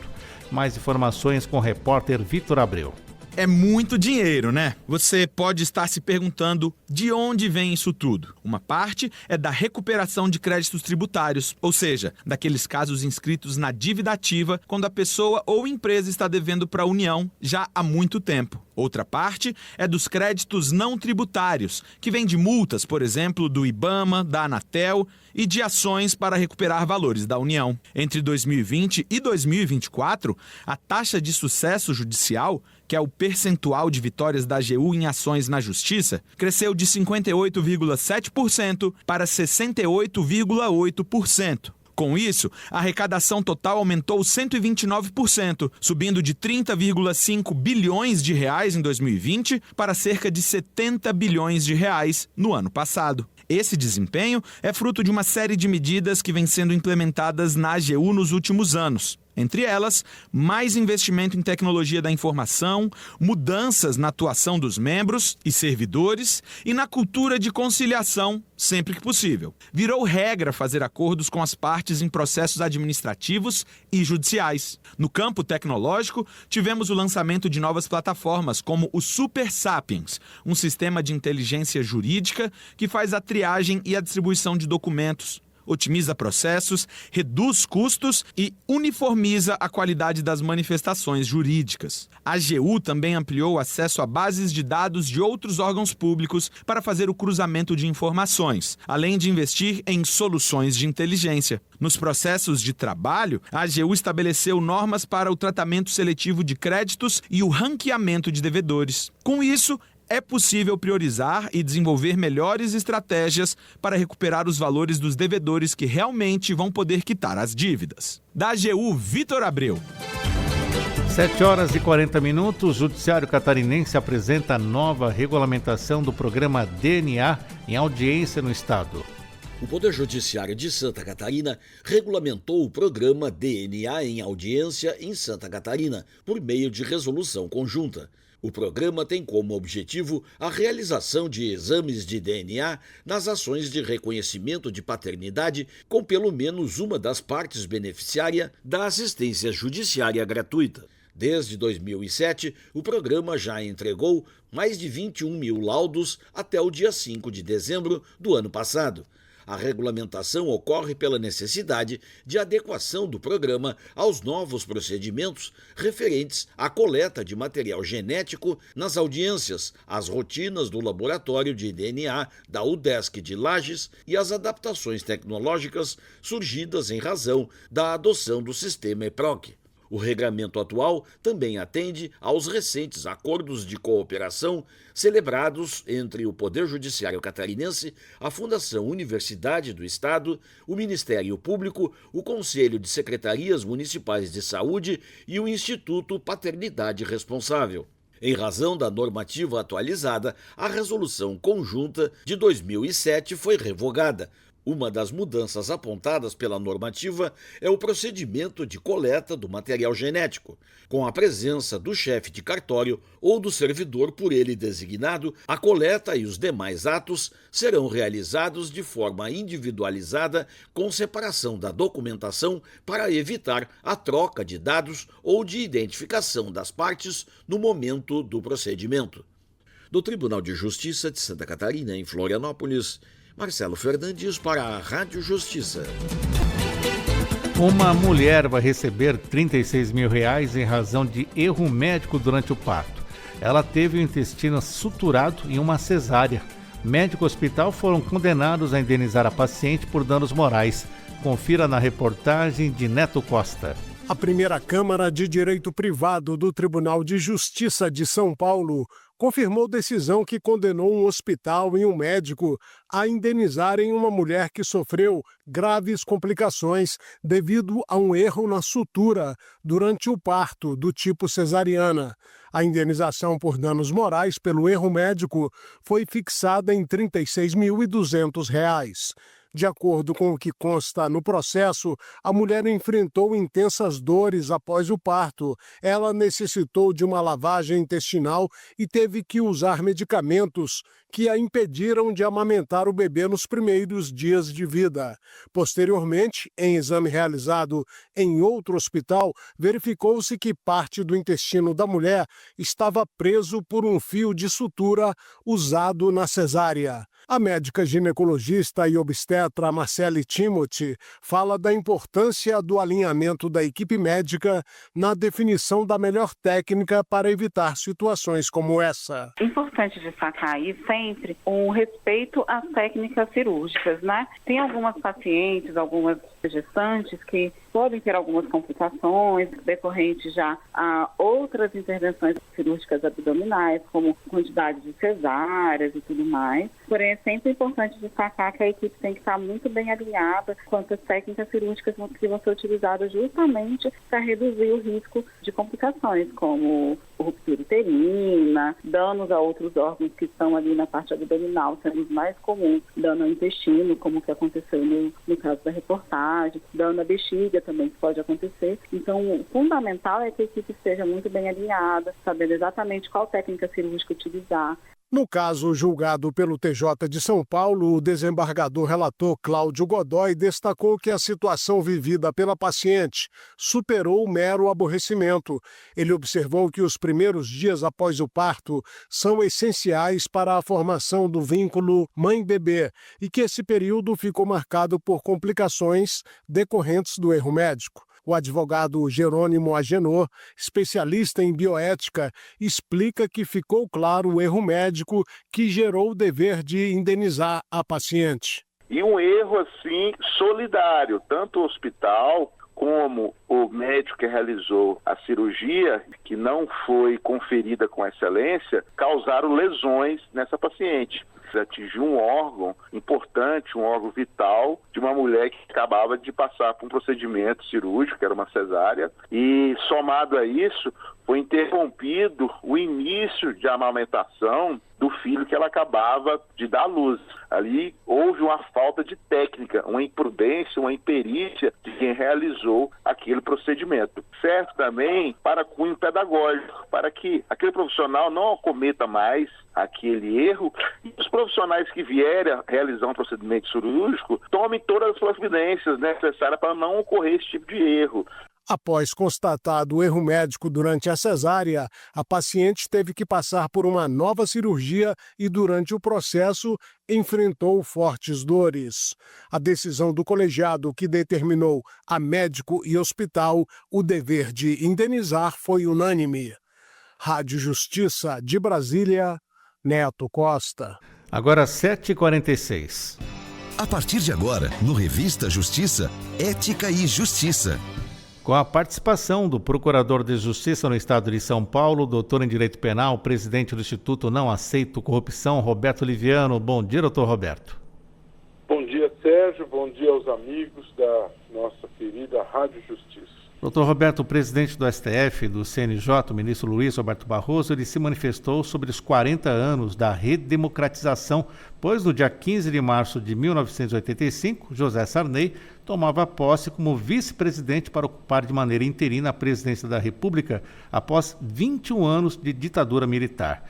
Mais informações com o repórter Vitor Abreu. É muito dinheiro, né? Você pode estar se perguntando de onde vem isso tudo. Uma parte é da recuperação de créditos tributários, ou seja, daqueles casos inscritos na dívida ativa quando a pessoa ou empresa está devendo para a União já há muito tempo. Outra parte é dos créditos não tributários, que vêm de multas, por exemplo, do IBAMA, da Anatel e de ações para recuperar valores da União. Entre 2020 e 2024, a taxa de sucesso judicial, que é o percentual de vitórias da AGU em ações na Justiça, cresceu de 58,7% para 68,8%. Com isso, a arrecadação total aumentou 129%, subindo de 30,5 bilhões de reais em 2020 para cerca de 70 bilhões de reais no ano passado. Esse desempenho é fruto de uma série de medidas que vêm sendo implementadas na AGU nos últimos anos. Entre elas, mais investimento em tecnologia da informação, mudanças na atuação dos membros e servidores e na cultura de conciliação, sempre que possível. Virou regra fazer acordos com as partes em processos administrativos e judiciais. No campo tecnológico, tivemos o lançamento de novas plataformas, como o Super Sapiens, um sistema de inteligência jurídica que faz a triagem e a distribuição de documentos, otimiza processos, reduz custos e uniformiza a qualidade das manifestações jurídicas. A AGU também ampliou o acesso a bases de dados de outros órgãos públicos para fazer o cruzamento de informações, além de investir em soluções de inteligência. Nos processos de trabalho, a AGU estabeleceu normas para o tratamento seletivo de créditos e o ranqueamento de devedores. Com isso, é possível priorizar e desenvolver melhores estratégias para recuperar os valores dos devedores que realmente vão poder quitar as dívidas. Da AGU, Vitor Abreu. 7h40, o Judiciário Catarinense apresenta a nova regulamentação do programa DNA em audiência no Estado. O Poder Judiciário de Santa Catarina regulamentou o programa DNA em audiência em Santa Catarina por meio de resolução conjunta. O programa tem como objetivo a realização de exames de DNA nas ações de reconhecimento de paternidade com pelo menos uma das partes beneficiária da assistência judiciária gratuita. Desde 2007, o programa já entregou mais de 21 mil laudos até o dia 5 de dezembro do ano passado. A regulamentação ocorre pela necessidade de adequação do programa aos novos procedimentos referentes à coleta de material genético nas audiências, às rotinas do Laboratório de DNA da UDESC de Lages e às adaptações tecnológicas surgidas em razão da adoção do sistema EPROC. O regramento atual também atende aos recentes acordos de cooperação celebrados entre o Poder Judiciário Catarinense, a Fundação Universidade do Estado, o Ministério Público, o Conselho de Secretarias Municipais de Saúde e o Instituto Paternidade Responsável. Em razão da normativa atualizada, a Resolução Conjunta de 2007 foi revogada. Uma das mudanças apontadas pela normativa é o procedimento de coleta do material genético. Com a presença do chefe de cartório ou do servidor por ele designado, a coleta e os demais atos serão realizados de forma individualizada, com separação da documentação para evitar a troca de dados ou de identificação das partes no momento do procedimento. Do Tribunal de Justiça de Santa Catarina, em Florianópolis, Marcelo Fernandes para a Rádio Justiça. Uma mulher vai receber R$36 mil em razão de erro médico durante o parto. Ela teve o intestino suturado em uma cesárea. Médico e hospital foram condenados a indenizar a paciente por danos morais. Confira na reportagem de Neto Costa. A primeira Câmara de Direito Privado do Tribunal de Justiça de São Paulo confirmou decisão que condenou um hospital e um médico a indenizarem uma mulher que sofreu graves complicações devido a um erro na sutura durante o parto do tipo cesariana. A indenização por danos morais pelo erro médico foi fixada em R$ 36.200. De acordo com o que consta no processo, a mulher enfrentou intensas dores após o parto. Ela necessitou de uma lavagem intestinal e teve que usar medicamentos que a impediram de amamentar o bebê nos primeiros dias de vida. Posteriormente, em exame realizado em outro hospital, verificou-se que parte do intestino da mulher estava preso por um fio de sutura usado na cesárea. A médica ginecologista e obstetra Marcele Timothy fala da importância do alinhamento da equipe médica na definição da melhor técnica para evitar situações como essa. É importante destacar aí sempre o respeito às técnicas cirúrgicas, né? Tem algumas pacientes, algumas gestantes que podem ter algumas complicações decorrentes já a outras intervenções cirúrgicas abdominais, como quantidade de cesáreas e tudo mais. Porém, é sempre importante destacar que a equipe tem que estar muito bem alinhada quanto às técnicas cirúrgicas que vão ser utilizadas justamente para reduzir o risco de complicações, como ruptura uterina, danos a outros órgãos que estão ali na parte abdominal, sendo os mais comuns, dano ao intestino, como que aconteceu no caso da reportagem, dano à bexiga também que pode acontecer. Então, o fundamental é que a equipe esteja muito bem alinhada, sabendo exatamente qual técnica cirúrgica utilizar. No caso julgado pelo TJ de São Paulo, o desembargador relator Cláudio Godoy destacou que a situação vivida pela paciente superou o mero aborrecimento. Ele observou que os primeiros dias após o parto são essenciais para a formação do vínculo mãe-bebê e que esse período ficou marcado por complicações decorrentes do erro médico. O advogado Jerônimo Agenor, especialista em bioética, explica que ficou claro o erro médico que gerou o dever de indenizar a paciente. E um erro, assim, solidário, tanto o hospital como o médico que realizou a cirurgia, que não foi conferida com excelência, causaram lesões nessa paciente. Atingiu um órgão importante, um órgão vital de uma mulher que acabava de passar por um procedimento cirúrgico, que era uma cesárea, e somado a isso, foi interrompido o início de amamentação do filho que ela acabava de dar à luz. Ali houve uma falta de técnica, uma imprudência, uma imperícia de quem realizou aquele procedimento. Serve também para cunho pedagógico, para que aquele profissional não cometa mais aquele erro e os profissionais que vierem a realizar um procedimento cirúrgico tomem todas as providências necessárias para não ocorrer esse tipo de erro. Após constatado o erro médico durante a cesárea, a paciente teve que passar por uma nova cirurgia e, durante o processo, enfrentou fortes dores. A decisão do colegiado que determinou a médico e hospital o dever de indenizar foi unânime. Rádio Justiça de Brasília, Neto Costa. Agora 7h46. A partir de agora, no Revista Justiça, Ética e Justiça. Com a participação do Procurador de Justiça no Estado de São Paulo, doutor em Direito Penal, presidente do Instituto Não Aceito Corrupção, Roberto Liviano. Bom dia, doutor Roberto. Bom dia, Sérgio. Bom dia aos amigos da nossa querida Rádio Justiça. Doutor Roberto, o presidente do STF, do CNJ, o ministro Luiz Roberto Barroso, ele se manifestou sobre os 40 anos da redemocratização, pois no dia 15 de março de 1985, José Sarney tomava posse como vice-presidente para ocupar de maneira interina a presidência da República após 21 anos de ditadura militar.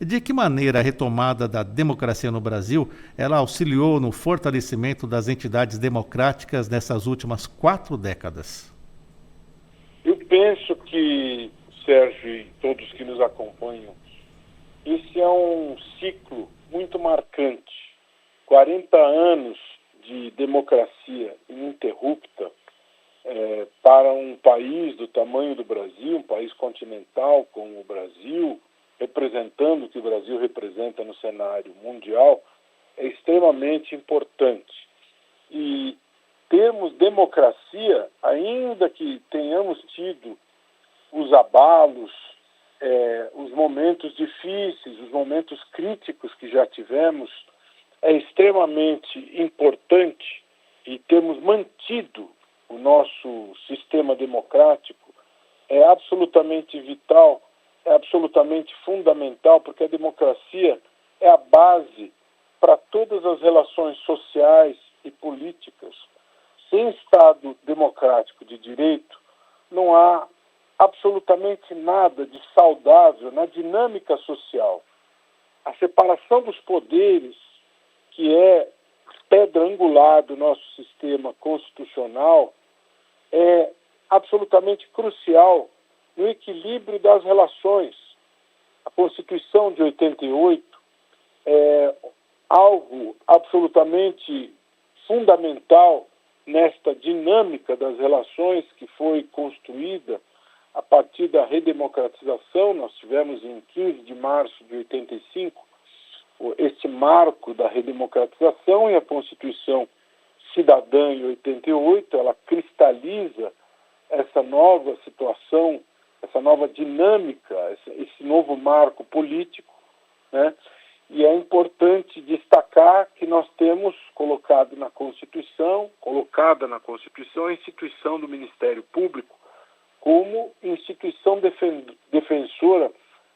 De que maneira a retomada da democracia no Brasil ela auxiliou no fortalecimento das entidades democráticas nessas últimas 4 décadas? Eu penso que, Sérgio e todos que nos acompanham, esse é um ciclo muito marcante. 40 anos de democracia ininterrupta para um país do tamanho do Brasil, um país continental como o Brasil, representando o que o Brasil representa no cenário mundial, é extremamente importante. E termos democracia, ainda que tenhamos tido os abalos, os momentos difíceis, os momentos críticos que já tivemos, é extremamente importante e termos mantido o nosso sistema democrático é absolutamente vital, é absolutamente fundamental, porque a democracia é a base para todas as relações sociais e políticas. Sem Estado democrático de direito, não há absolutamente nada de saudável na dinâmica social. A separação dos poderes, que é pedra angular do nosso sistema constitucional, é absolutamente crucial no equilíbrio das relações. A Constituição de 88 é algo absolutamente fundamental nesta dinâmica das relações que foi construída a partir da redemocratização. Nós tivemos em 15 de março de 85 este marco da redemocratização, e a Constituição Cidadã em 88, ela cristaliza essa nova situação, essa nova dinâmica, esse novo marco político, né? E é importante destacar que nós temos colocada na Constituição a instituição do Ministério Público como instituição defensora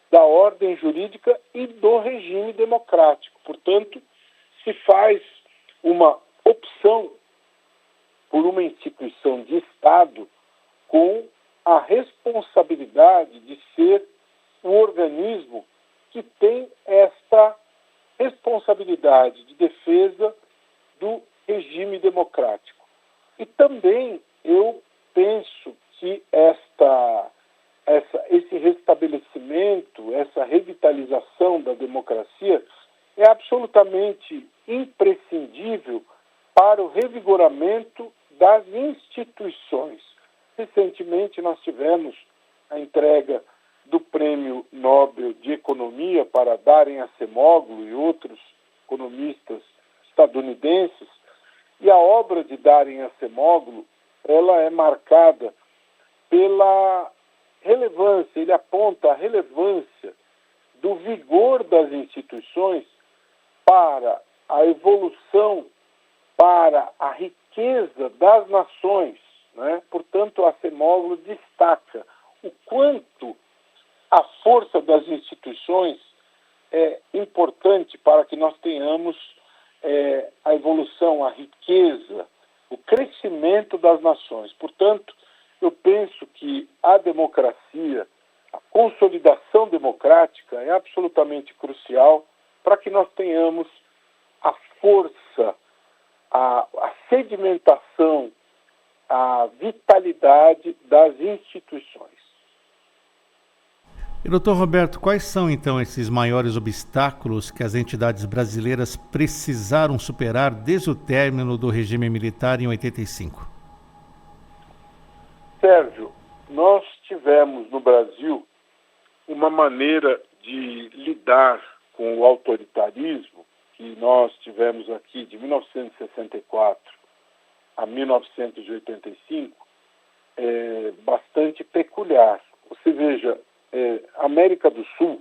da ordem jurídica e do regime democrático. Portanto, se faz uma opção por uma instituição de Estado com a responsabilidade de ser o organismo que tem esta responsabilidade de defesa do regime democrático. E também eu penso que esse restabelecimento, essa revitalização da democracia é absolutamente imprescindível para o revigoramento das instituições. Recentemente nós tivemos a entrega do Prêmio Nobel de Economia para Daren Acemoglu e outros economistas estadunidenses, e a obra de Daren Acemoglu ela é marcada pela relevância, ele aponta a relevância do vigor das instituições para a evolução, para a riqueza das nações, né? Portanto, a Acemoglu destaca o quanto a força das instituições é importante para que nós tenhamos a evolução, a riqueza, o crescimento das nações. Portanto, eu penso que a democracia, a consolidação democrática é absolutamente crucial para que nós tenhamos a força, a sedimentação, a vitalidade das instituições. E, doutor Roberto, quais são então esses maiores obstáculos que as entidades brasileiras precisaram superar desde o término do regime militar em 85? Sérgio, nós tivemos no Brasil uma maneira de lidar com o autoritarismo que nós tivemos aqui de 1964 a 1985 bastante peculiar. Você veja, a América do Sul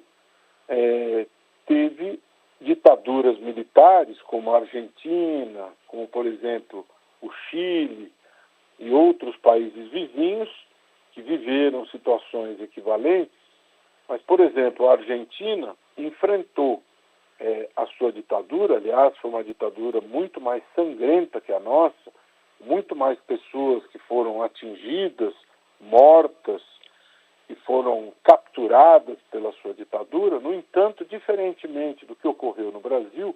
teve ditaduras militares como a Argentina, como, por exemplo, o Chile e outros países vizinhos que viveram situações equivalentes, mas, por exemplo, a Argentina enfrentou a sua ditadura, aliás, foi uma ditadura muito mais sangrenta que a nossa, muito mais pessoas que foram atingidas, mortas, que foram capturadas pela sua ditadura. No entanto, diferentemente do que ocorreu no Brasil,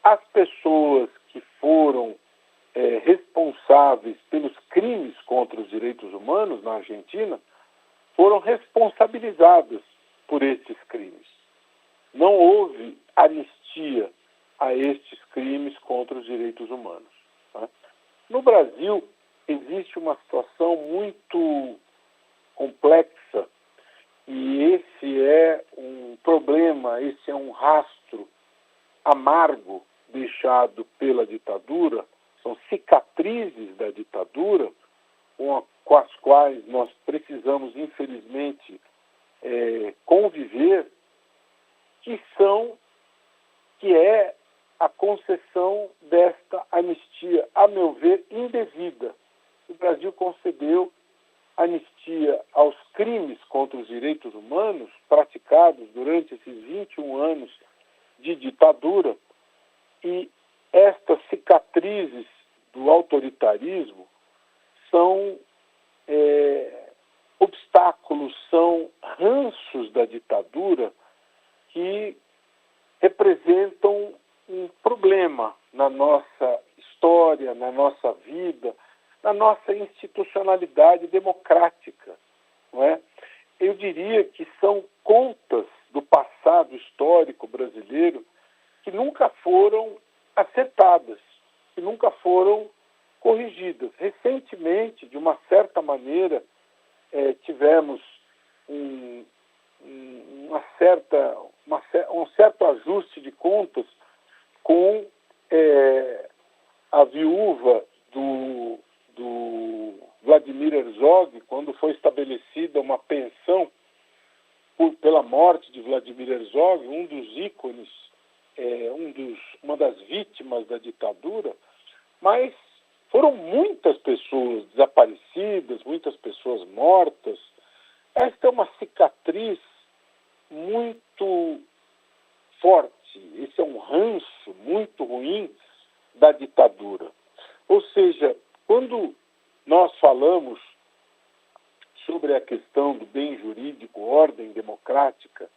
as pessoas que foram responsáveis pelos crimes contra os direitos humanos na Argentina foram responsabilizadas por estes crimes. Não houve anistia a estes crimes contra os direitos humanos, tá? No Brasil, existe uma situação muito complexa e esse é um problema, esse é um rastro amargo deixado pela ditadura, são cicatrizes da ditadura com as quais nós precisamos, infelizmente, conviver, que é a concessão desta anistia, a meu ver, indevida. O Brasil concedeu anistia aos crimes contra os direitos humanos praticados durante esses 21 anos de ditadura, e estas cicatrizes do autoritarismo são obstáculos, são ranços da ditadura que representam um problema na nossa história, na nossa vida, na nossa institucionalidade democrática, não é? Eu diria que são contas do passado histórico brasileiro que nunca foram acertadas, que nunca foram corrigidas. Recentemente, de uma certa maneira, tivemos um certo ajuste de contas com a viúva do Vladimir Herzog, quando foi estabelecida uma pensão pela morte de Vladimir Herzog, um dos ícones, uma das vítimas da ditadura, mas foram muitas pessoas desaparecidas, muitas pessoas mortas. Esta é uma cicatriz muito forte, esse é um ranço muito ruim da ditadura. Ou seja, quando nós falamos sobre a questão do bem jurídico, ordem democrática,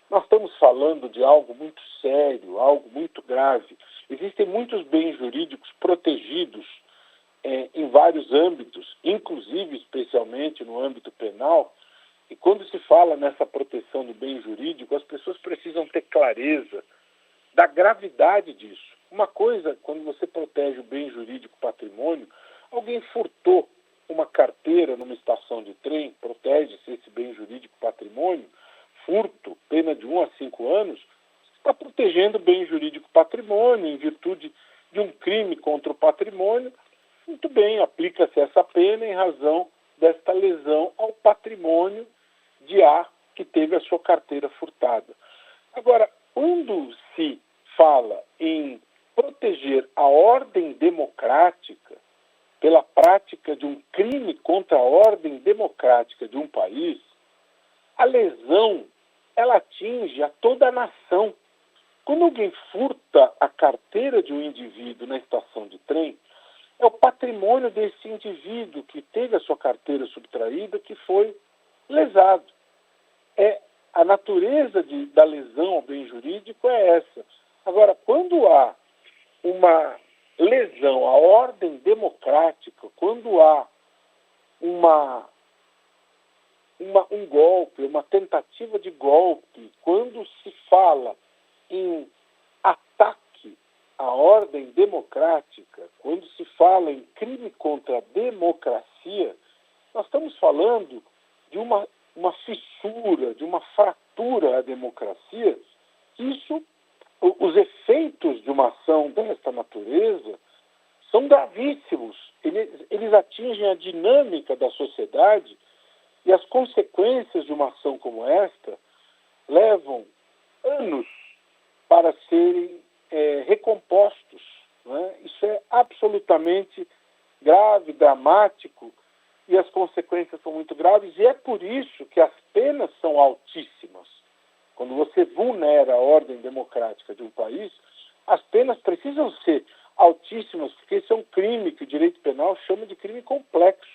nós estamos falando de algo muito sério, algo muito grave. Existem muitos bens jurídicos protegidos em vários âmbitos, inclusive, especialmente no âmbito penal, e quando se fala nessa proteção do bem jurídico, as pessoas precisam ter clareza da gravidade disso. Uma coisa, quando você protege o bem jurídico patrimônio, alguém furtou uma carteira numa estação de trem, protege-se esse bem jurídico patrimônio, furto, pena de 1 a 5 anos, está protegendo o bem jurídico patrimônio em virtude de um crime contra o patrimônio. Muito bem, a aplica-se essa pena em razão desta lesão ao patrimônio de A que teve a sua carteira furtada. Agora, quando se fala em proteger a ordem democrática pela prática de um crime contra a ordem democrática de um país, a lesão, ela atinge a toda a nação. Quando alguém furta a carteira de um indivíduo na estação de trem, é o patrimônio desse indivíduo que teve a sua carteira subtraída que foi lesado. A natureza da lesão ao bem jurídico é essa. Agora, quando há uma lesão à ordem democrática, quando há um golpe, uma tentativa de golpe, quando se fala em ataque à ordem democrática, quando se fala em crime contra a democracia, nós estamos falando de uma fissura, de uma fratura à democracia. Os efeitos de uma ação desta natureza são gravíssimos. Eles atingem a dinâmica da sociedade e as consequências de uma ação como esta levam anos para serem recompostos. Né? Isso é absolutamente grave, dramático, e as consequências são muito graves, e é por isso que as penas são altíssimas. Quando você vulnera a ordem democrática de um país, as penas precisam ser altíssimas, porque esse é um crime que o direito penal chama de crime complexo.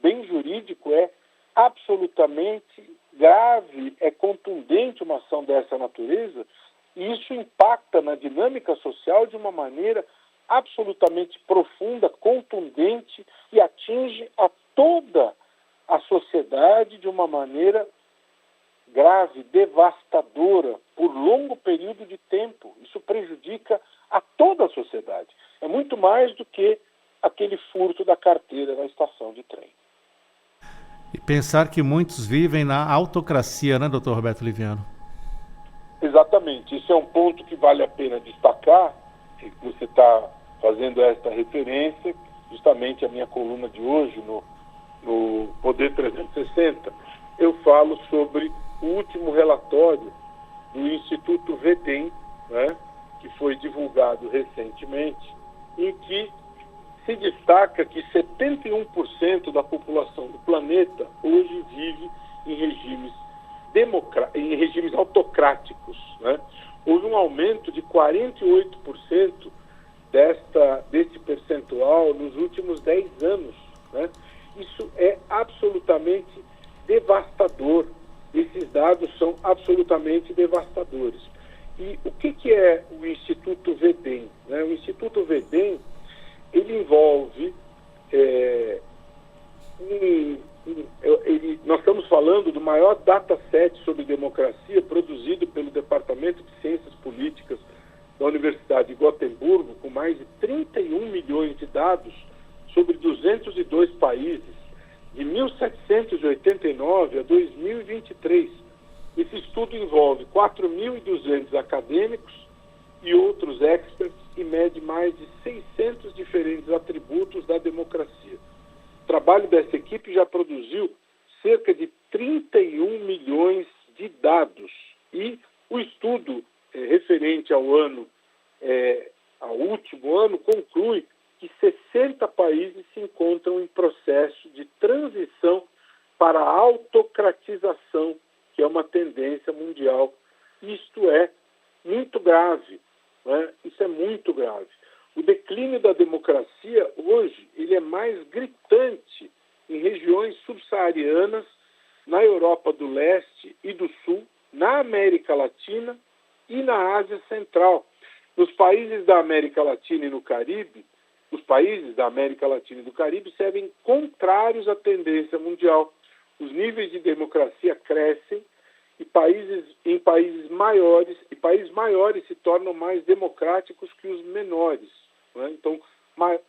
Bem jurídico é absolutamente grave, é contundente uma ação dessa natureza, e isso impacta na dinâmica social de uma maneira absolutamente profunda, contundente, e atinge a toda a sociedade de uma maneira grave, devastadora, por longo período de tempo. Isso prejudica a toda a sociedade. É muito mais do que aquele furto da carteira na estação de trem. E pensar que muitos vivem na autocracia, né, doutor Roberto Liviano? Exatamente. Isso é um ponto que vale a pena destacar, que você está fazendo esta referência, justamente a minha coluna de hoje no Poder 360, eu falo sobre o último relatório do Instituto VEDEM, né, que foi divulgado recentemente, em que se destaca que 71% da população do planeta hoje vive em regimes autocráticos. Né? Houve um aumento de 48% desse percentual nos últimos 10 anos. Né? Isso é absolutamente devastador. Esses dados são absolutamente devastadores. E o que é o Instituto VEDEM? Né? O Instituto VEDEM, ele envolve... nós estamos falando do maior dataset sobre democracia produzido pelo Departamento de Ciências Políticas da Universidade de Gotemburgo, com mais de 31 milhões de dados sobre 202 países, de 1789 a 2023. Esse estudo envolve 4.200 acadêmicos e outros experts e mede mais de 600 diferentes atributos da democracia. O trabalho dessa equipe já produziu cerca de 31 milhões de dados e o estudo referente ao último ano conclui que 60 países se encontram em processo de transição para a autocratização, que é uma tendência mundial. Isto é muito grave, né? Isso é muito grave. O declínio da democracia hoje ele é mais gritante em regiões subsaarianas, na Europa do Leste e do Sul, na América Latina e na Ásia Central. Nos países da América Latina e no Caribe, os países da América Latina e do Caribe servem contrários à tendência mundial. Os níveis de democracia crescem e países maiores se tornam mais democráticos que os menores. Né? Então,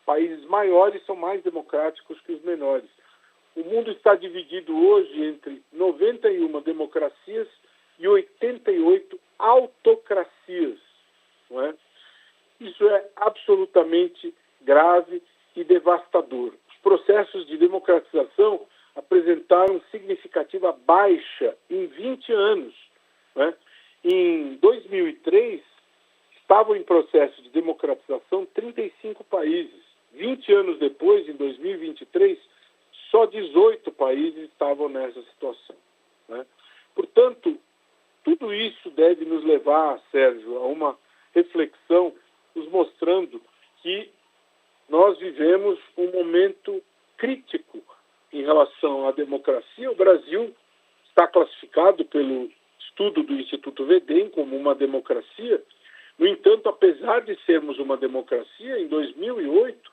países maiores são mais democráticos que os menores. O mundo está dividido hoje entre 91 democracias e 88 autocracias. Não é? Isso é absolutamente grave e devastador. administrativa baixa em 20 anos. Né? Em 2003, estavam em processo de democratização 35 países. 20 anos depois, em 2023, só 18 países estavam nessa situação. Né? Portanto, tudo isso deve nos levar, Sérgio, a uma reflexão, nos mostrando que nós vivemos um momento crítico em relação à democracia. O Brasil está classificado pelo estudo do Instituto Vedem como uma democracia. No entanto, apesar de sermos uma democracia, em 2008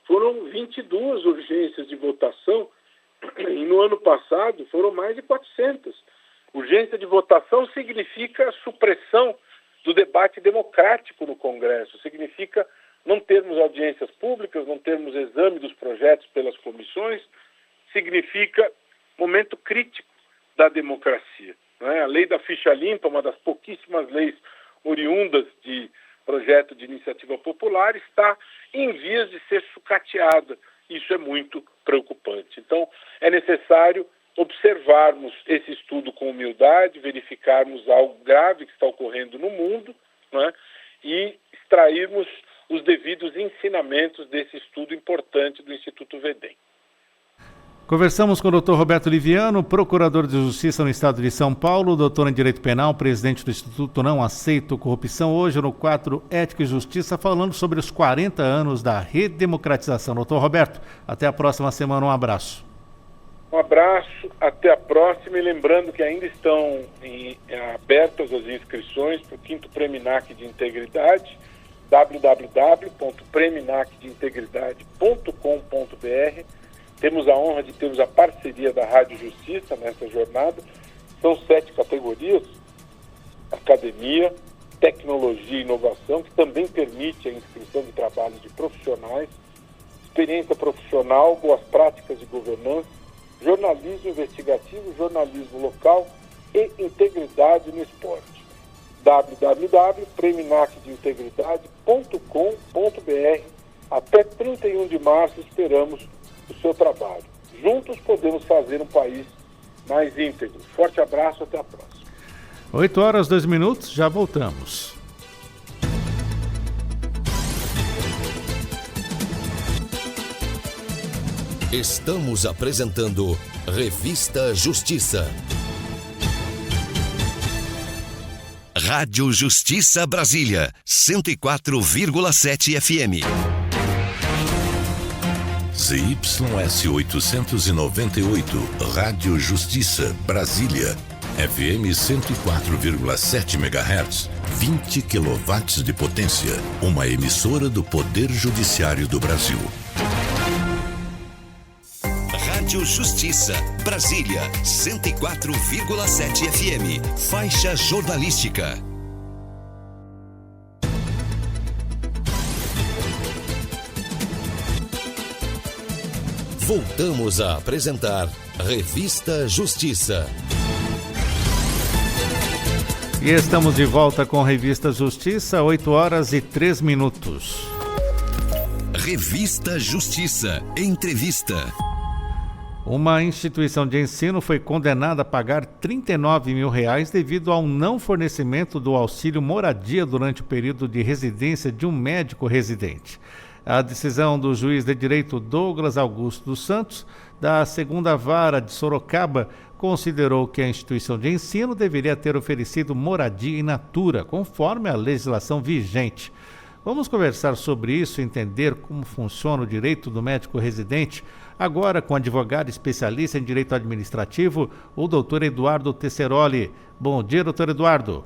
foram 22 urgências de votação e no ano passado foram mais de 400. Urgência de votação significa supressão do debate democrático no Congresso, significa não termos audiências públicas, não termos exame dos projetos pelas comissões, significa momento crítico da democracia. Não é? A lei da ficha limpa, uma das pouquíssimas leis oriundas de projeto de iniciativa popular, está em vias de ser sucateada. Isso é muito preocupante. Então, é necessário observarmos esse estudo com humildade, verificarmos algo grave que está ocorrendo no mundo, não é? E extrairmos os devidos ensinamentos desse estudo importante do Instituto Vedem. Conversamos com o Dr. Roberto Liviano, procurador de Justiça no Estado de São Paulo, doutor em Direito Penal, presidente do Instituto Não Aceito Corrupção, hoje no quadro Ética e Justiça, falando sobre os 40 anos da redemocratização. Dr. Roberto, até a próxima semana, um abraço. Um abraço, até a próxima, e lembrando que ainda estão abertas as inscrições para o 5º Prêmio INAC de Integridade, www.preminacdeintegridade.com.br. Temos a honra de termos a parceria da Rádio Justiça nessa jornada. São 7 categorias: academia, tecnologia e inovação, que também permite a inscrição de trabalhos de profissionais, experiência profissional, boas práticas de governança, jornalismo investigativo, jornalismo local e integridade no esporte. www.preminacdeintegridade.com.br. Até 31 de março esperamos o seu trabalho. Juntos podemos fazer um país mais íntegro. Forte abraço, até a próxima. 8h02, já voltamos. Estamos apresentando Revista Justiça. Rádio Justiça Brasília, 104,7 FM. ZYS 898, Rádio Justiça Brasília, FM 104,7 MHz, 20 kW de potência, uma emissora do Poder Judiciário do Brasil. Rádio Justiça Brasília, 104,7 FM, faixa jornalística. Voltamos a apresentar Revista Justiça. E estamos de volta com Revista Justiça, 8h03. Revista Justiça, entrevista. Uma instituição de ensino foi condenada a pagar R$39 mil devido ao não fornecimento do auxílio moradia durante o período de residência de um médico residente. A decisão do juiz de direito Douglas Augusto dos Santos, da 2ª Vara de Sorocaba, considerou que a instituição de ensino deveria ter oferecido moradia in natura, conforme a legislação vigente. Vamos conversar sobre isso e entender como funciona o direito do médico residente, agora com o advogado especialista em direito administrativo, o doutor Eduardo Tesseroli. Bom dia, doutor Eduardo.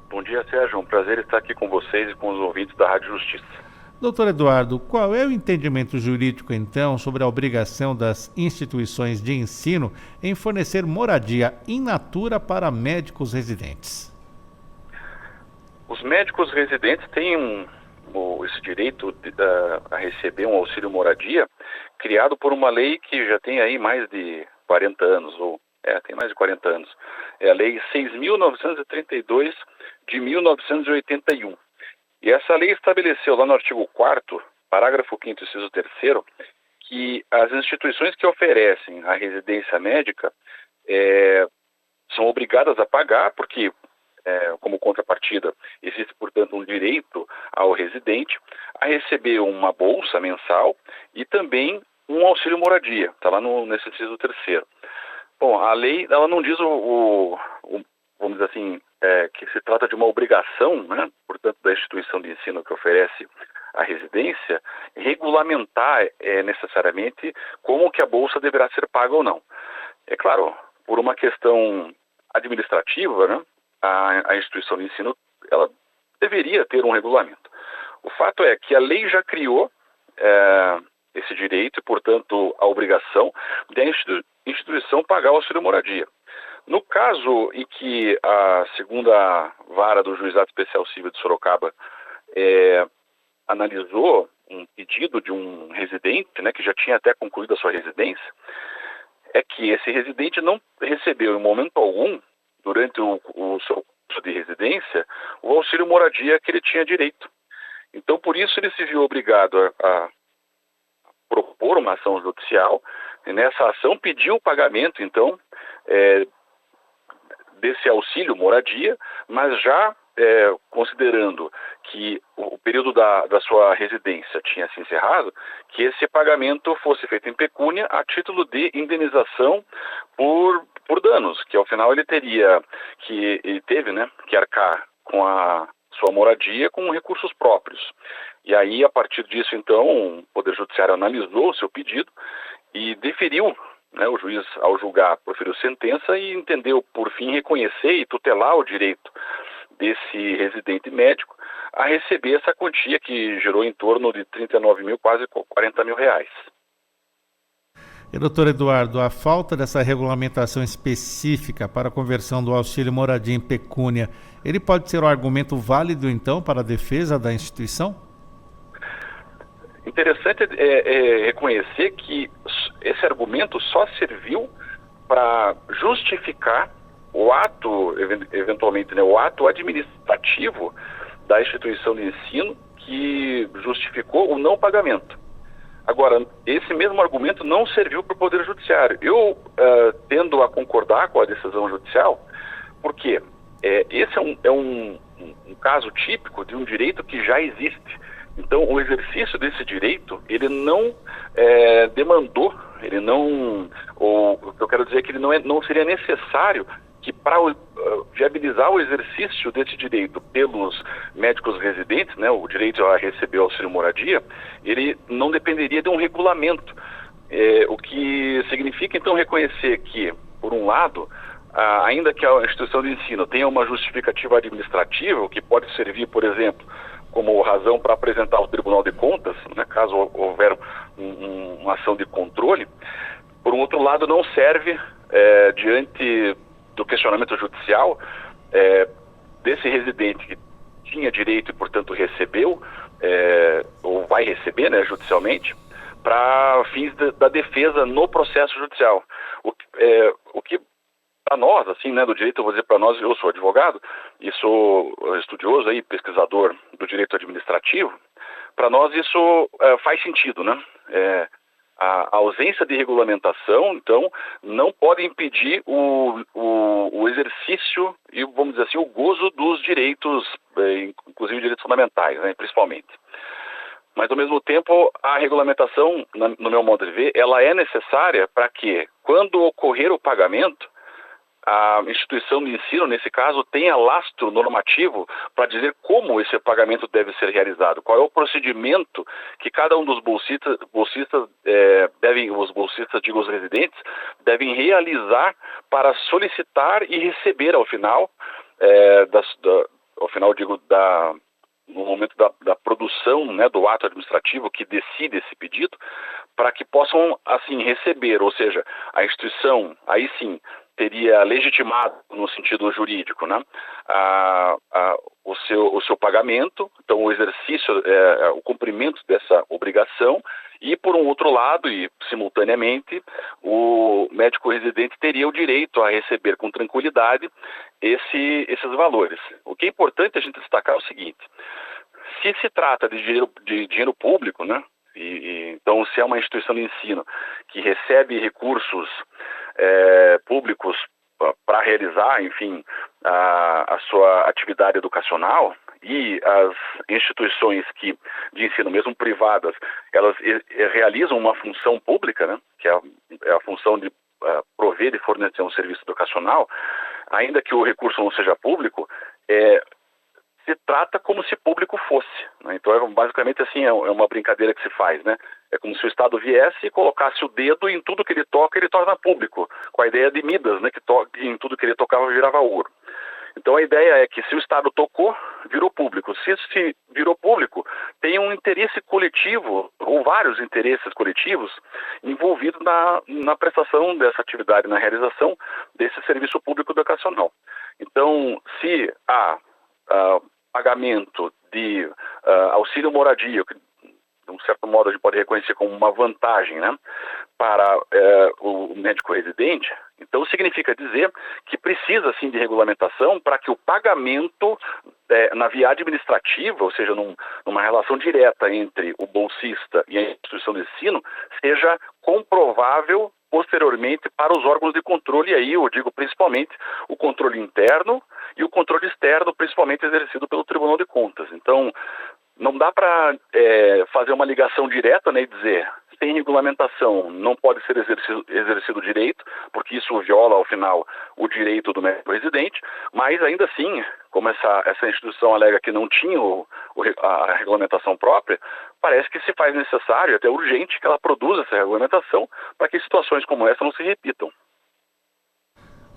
Bom dia, Sérgio. É um prazer estar aqui com vocês e com os ouvintes da Rádio Justiça. Doutor Eduardo, qual é o entendimento jurídico, então, sobre a obrigação das instituições de ensino em fornecer moradia in natura para médicos residentes? Os médicos residentes têm esse direito a receber um auxílio moradia criado por uma lei que já tem aí mais de 40 anos, tem mais de 40 anos. É a Lei 6.932 de 1981. E essa lei estabeleceu lá no artigo 4º, parágrafo 5º, inciso 3º, que as instituições que oferecem a residência médica são obrigadas a pagar, porque, como contrapartida, existe, portanto, um direito ao residente a receber uma bolsa mensal e também um auxílio moradia. Está lá nesse inciso 3º. Bom, a lei, ela não diz vamos dizer assim, que se trata de uma obrigação, né, portanto, da instituição de ensino que oferece a residência, regulamentar necessariamente como que a bolsa deverá ser paga ou não. É claro, por uma questão administrativa, né, a instituição de ensino, ela deveria ter um regulamento. O fato é que a lei já criou esse direito e, portanto, a obrigação da instituição pagar o auxílio moradia. No caso em que a segunda vara do Juizado Especial Civil de Sorocaba analisou um pedido de um residente, né, que já tinha até concluído a sua residência, é que esse residente não recebeu em momento algum, durante o seu curso de residência, o auxílio moradia que ele tinha direito. Então, por isso, ele se viu obrigado a propor uma ação judicial, e nessa ação pediu o pagamento, então, desse auxílio moradia, mas já considerando que o período da sua residência tinha se encerrado, que esse pagamento fosse feito em pecúnia a título de indenização por danos, que ao final ele teve, né, que arcar com a sua moradia com recursos próprios. E aí, a partir disso, então, o Poder Judiciário analisou o seu pedido e deferiu, né, o juiz, ao julgar, proferiu sentença e entendeu, por fim, reconhecer e tutelar o direito desse residente médico a receber essa quantia que gerou em torno de 39 mil, quase 40 mil reais. E, doutor Eduardo, a falta dessa regulamentação específica para a conversão do auxílio moradia em pecúnia, ele pode ser um argumento válido, então, para a defesa da instituição? Interessante reconhecer que esse argumento só serviu para justificar o ato, eventualmente, né, o ato administrativo da instituição de ensino que justificou o não pagamento. Agora, esse mesmo argumento não serviu para o Poder Judiciário. Eu tendo a concordar com a decisão judicial, porque esse é um caso típico de um direito que já existe. Então, o exercício desse direito, ele não demandou, ele não, ou o que eu quero dizer é que ele não seria necessário que para viabilizar o exercício desse direito pelos médicos residentes, né, o direito a receber auxílio moradia, ele não dependeria de um regulamento, o que significa então reconhecer que, por um lado, ainda que a instituição de ensino tenha uma justificativa administrativa, o que pode servir, por exemplo, como razão para apresentar ao Tribunal de Contas, né, caso houver uma ação de controle, por um outro lado não serve diante do questionamento judicial desse residente que tinha direito e, portanto, recebeu, ou vai receber, né, judicialmente, para fins da defesa no processo judicial. O que para nós, assim, né, do direito, eu vou dizer para nós, eu sou advogado e sou estudioso aí, pesquisador do direito administrativo, para nós isso faz sentido, né? A ausência de regulamentação, então, não pode impedir o exercício e, vamos dizer assim, o gozo dos direitos, inclusive direitos fundamentais, né, principalmente. Mas, ao mesmo tempo, a regulamentação, no meu modo de ver, ela é necessária para que, quando ocorrer o pagamento, a instituição de ensino, nesse caso, tenha lastro normativo para dizer como esse pagamento deve ser realizado, qual é o procedimento que cada um dos bolsistas os residentes, devem realizar para solicitar e receber ao final, no momento da produção, né, do ato administrativo que decide esse pedido, para que possam, assim, receber, ou seja, a instituição, aí sim, teria legitimado no sentido jurídico, né, o seu pagamento, então o exercício, o cumprimento dessa obrigação, e por um outro lado, e simultaneamente, o médico residente teria o direito a receber com tranquilidade esses valores. O que é importante a gente destacar é o seguinte: se se trata de dinheiro público, né, então se é uma instituição de ensino que recebe recursos públicos para realizar, enfim, a sua atividade educacional, e as instituições de ensino, mesmo privadas, elas realizam uma função pública, né, que é a função de prover e fornecer um serviço educacional, ainda que o recurso não seja público, se trata como se público fosse, né? Então, basicamente, assim, é uma brincadeira que se faz, né? É como se o Estado viesse e colocasse o dedo em tudo que ele toca, ele torna público, com a ideia de Midas, né, que em tudo que ele tocava virava ouro. Então, a ideia é que se o Estado tocou, virou público. Se virou público, tem um interesse coletivo, ou vários interesses coletivos, envolvidos na prestação dessa atividade, na realização desse serviço público educacional. Então, se há pagamento de auxílio moradia, que de um certo modo a gente pode reconhecer como uma vantagem, né, para o médico residente, então significa dizer que precisa sim de regulamentação para que o pagamento na via administrativa, ou seja, numa relação direta entre o bolsista e a instituição de ensino, seja comprovável posteriormente para os órgãos de controle, e aí eu digo principalmente o controle interno e o controle externo, principalmente exercido pelo Tribunal de Contas. Então, não dá para fazer uma ligação direta, né, e dizer sem regulamentação não pode ser exercido o direito, porque isso viola, ao final, o direito do médico residente, mas ainda assim, como essa instituição alega que não tinha a regulamentação própria, parece que se faz necessário, até urgente, que ela produza essa regulamentação para que situações como essa não se repitam.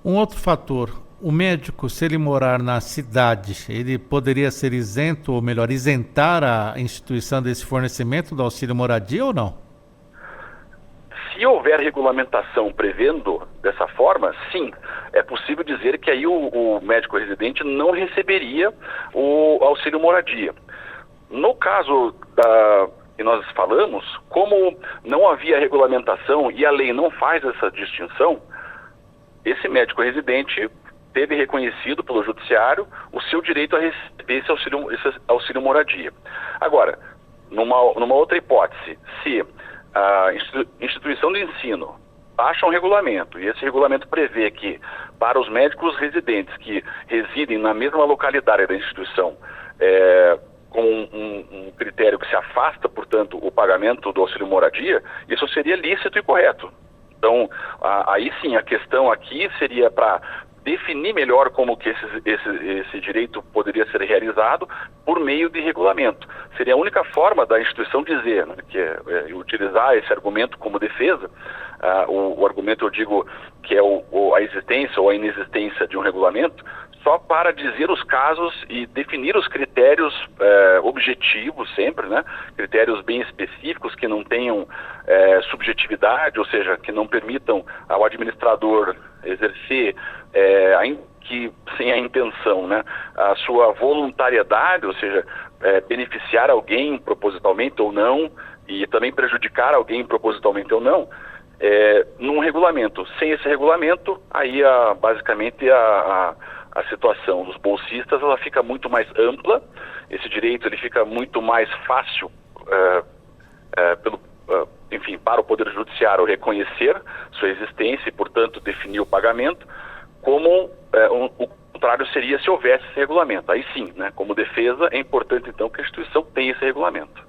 Um outro fator, o médico, se ele morar na cidade, ele poderia ser isento, ou melhor, isentar a instituição desse fornecimento do auxílio moradia ou não? Se houver regulamentação prevendo dessa forma, sim, é possível dizer que aí o médico residente não receberia o auxílio moradia. No caso que nós falamos, como não havia regulamentação e a lei não faz essa distinção, esse médico residente teve reconhecido pelo judiciário o seu direito a receber esse auxílio moradia. Agora, numa outra hipótese, se a instituição de ensino baixa um regulamento e esse regulamento prevê que para os médicos residentes que residem na mesma localidade da instituição, com um critério que se afasta, portanto, o pagamento do auxílio moradia, isso seria lícito e correto. Então, aí sim, a questão aqui seria para definir melhor como que esse direito poderia ser realizado por meio de regulamento. Seria a única forma da instituição dizer, né, que utilizar esse argumento como defesa. O argumento, eu digo, que é a existência ou a inexistência de um regulamento, só para dizer os casos e definir os critérios objetivos sempre, né? Critérios bem específicos que não tenham subjetividade, ou seja, que não permitam ao administrador exercer, ainda que sem a intenção, né, a sua voluntariedade, ou seja, beneficiar alguém propositalmente ou não, e também prejudicar alguém propositalmente ou não, num regulamento. Sem esse regulamento, aí basicamente a situação dos bolsistas ela fica muito mais ampla, esse direito ele fica muito mais fácil para o Poder Judiciário reconhecer sua existência e, portanto, definir o pagamento, como o contrário seria se houvesse esse regulamento. Aí sim, né, como defesa, é importante então que a instituição tenha esse regulamento.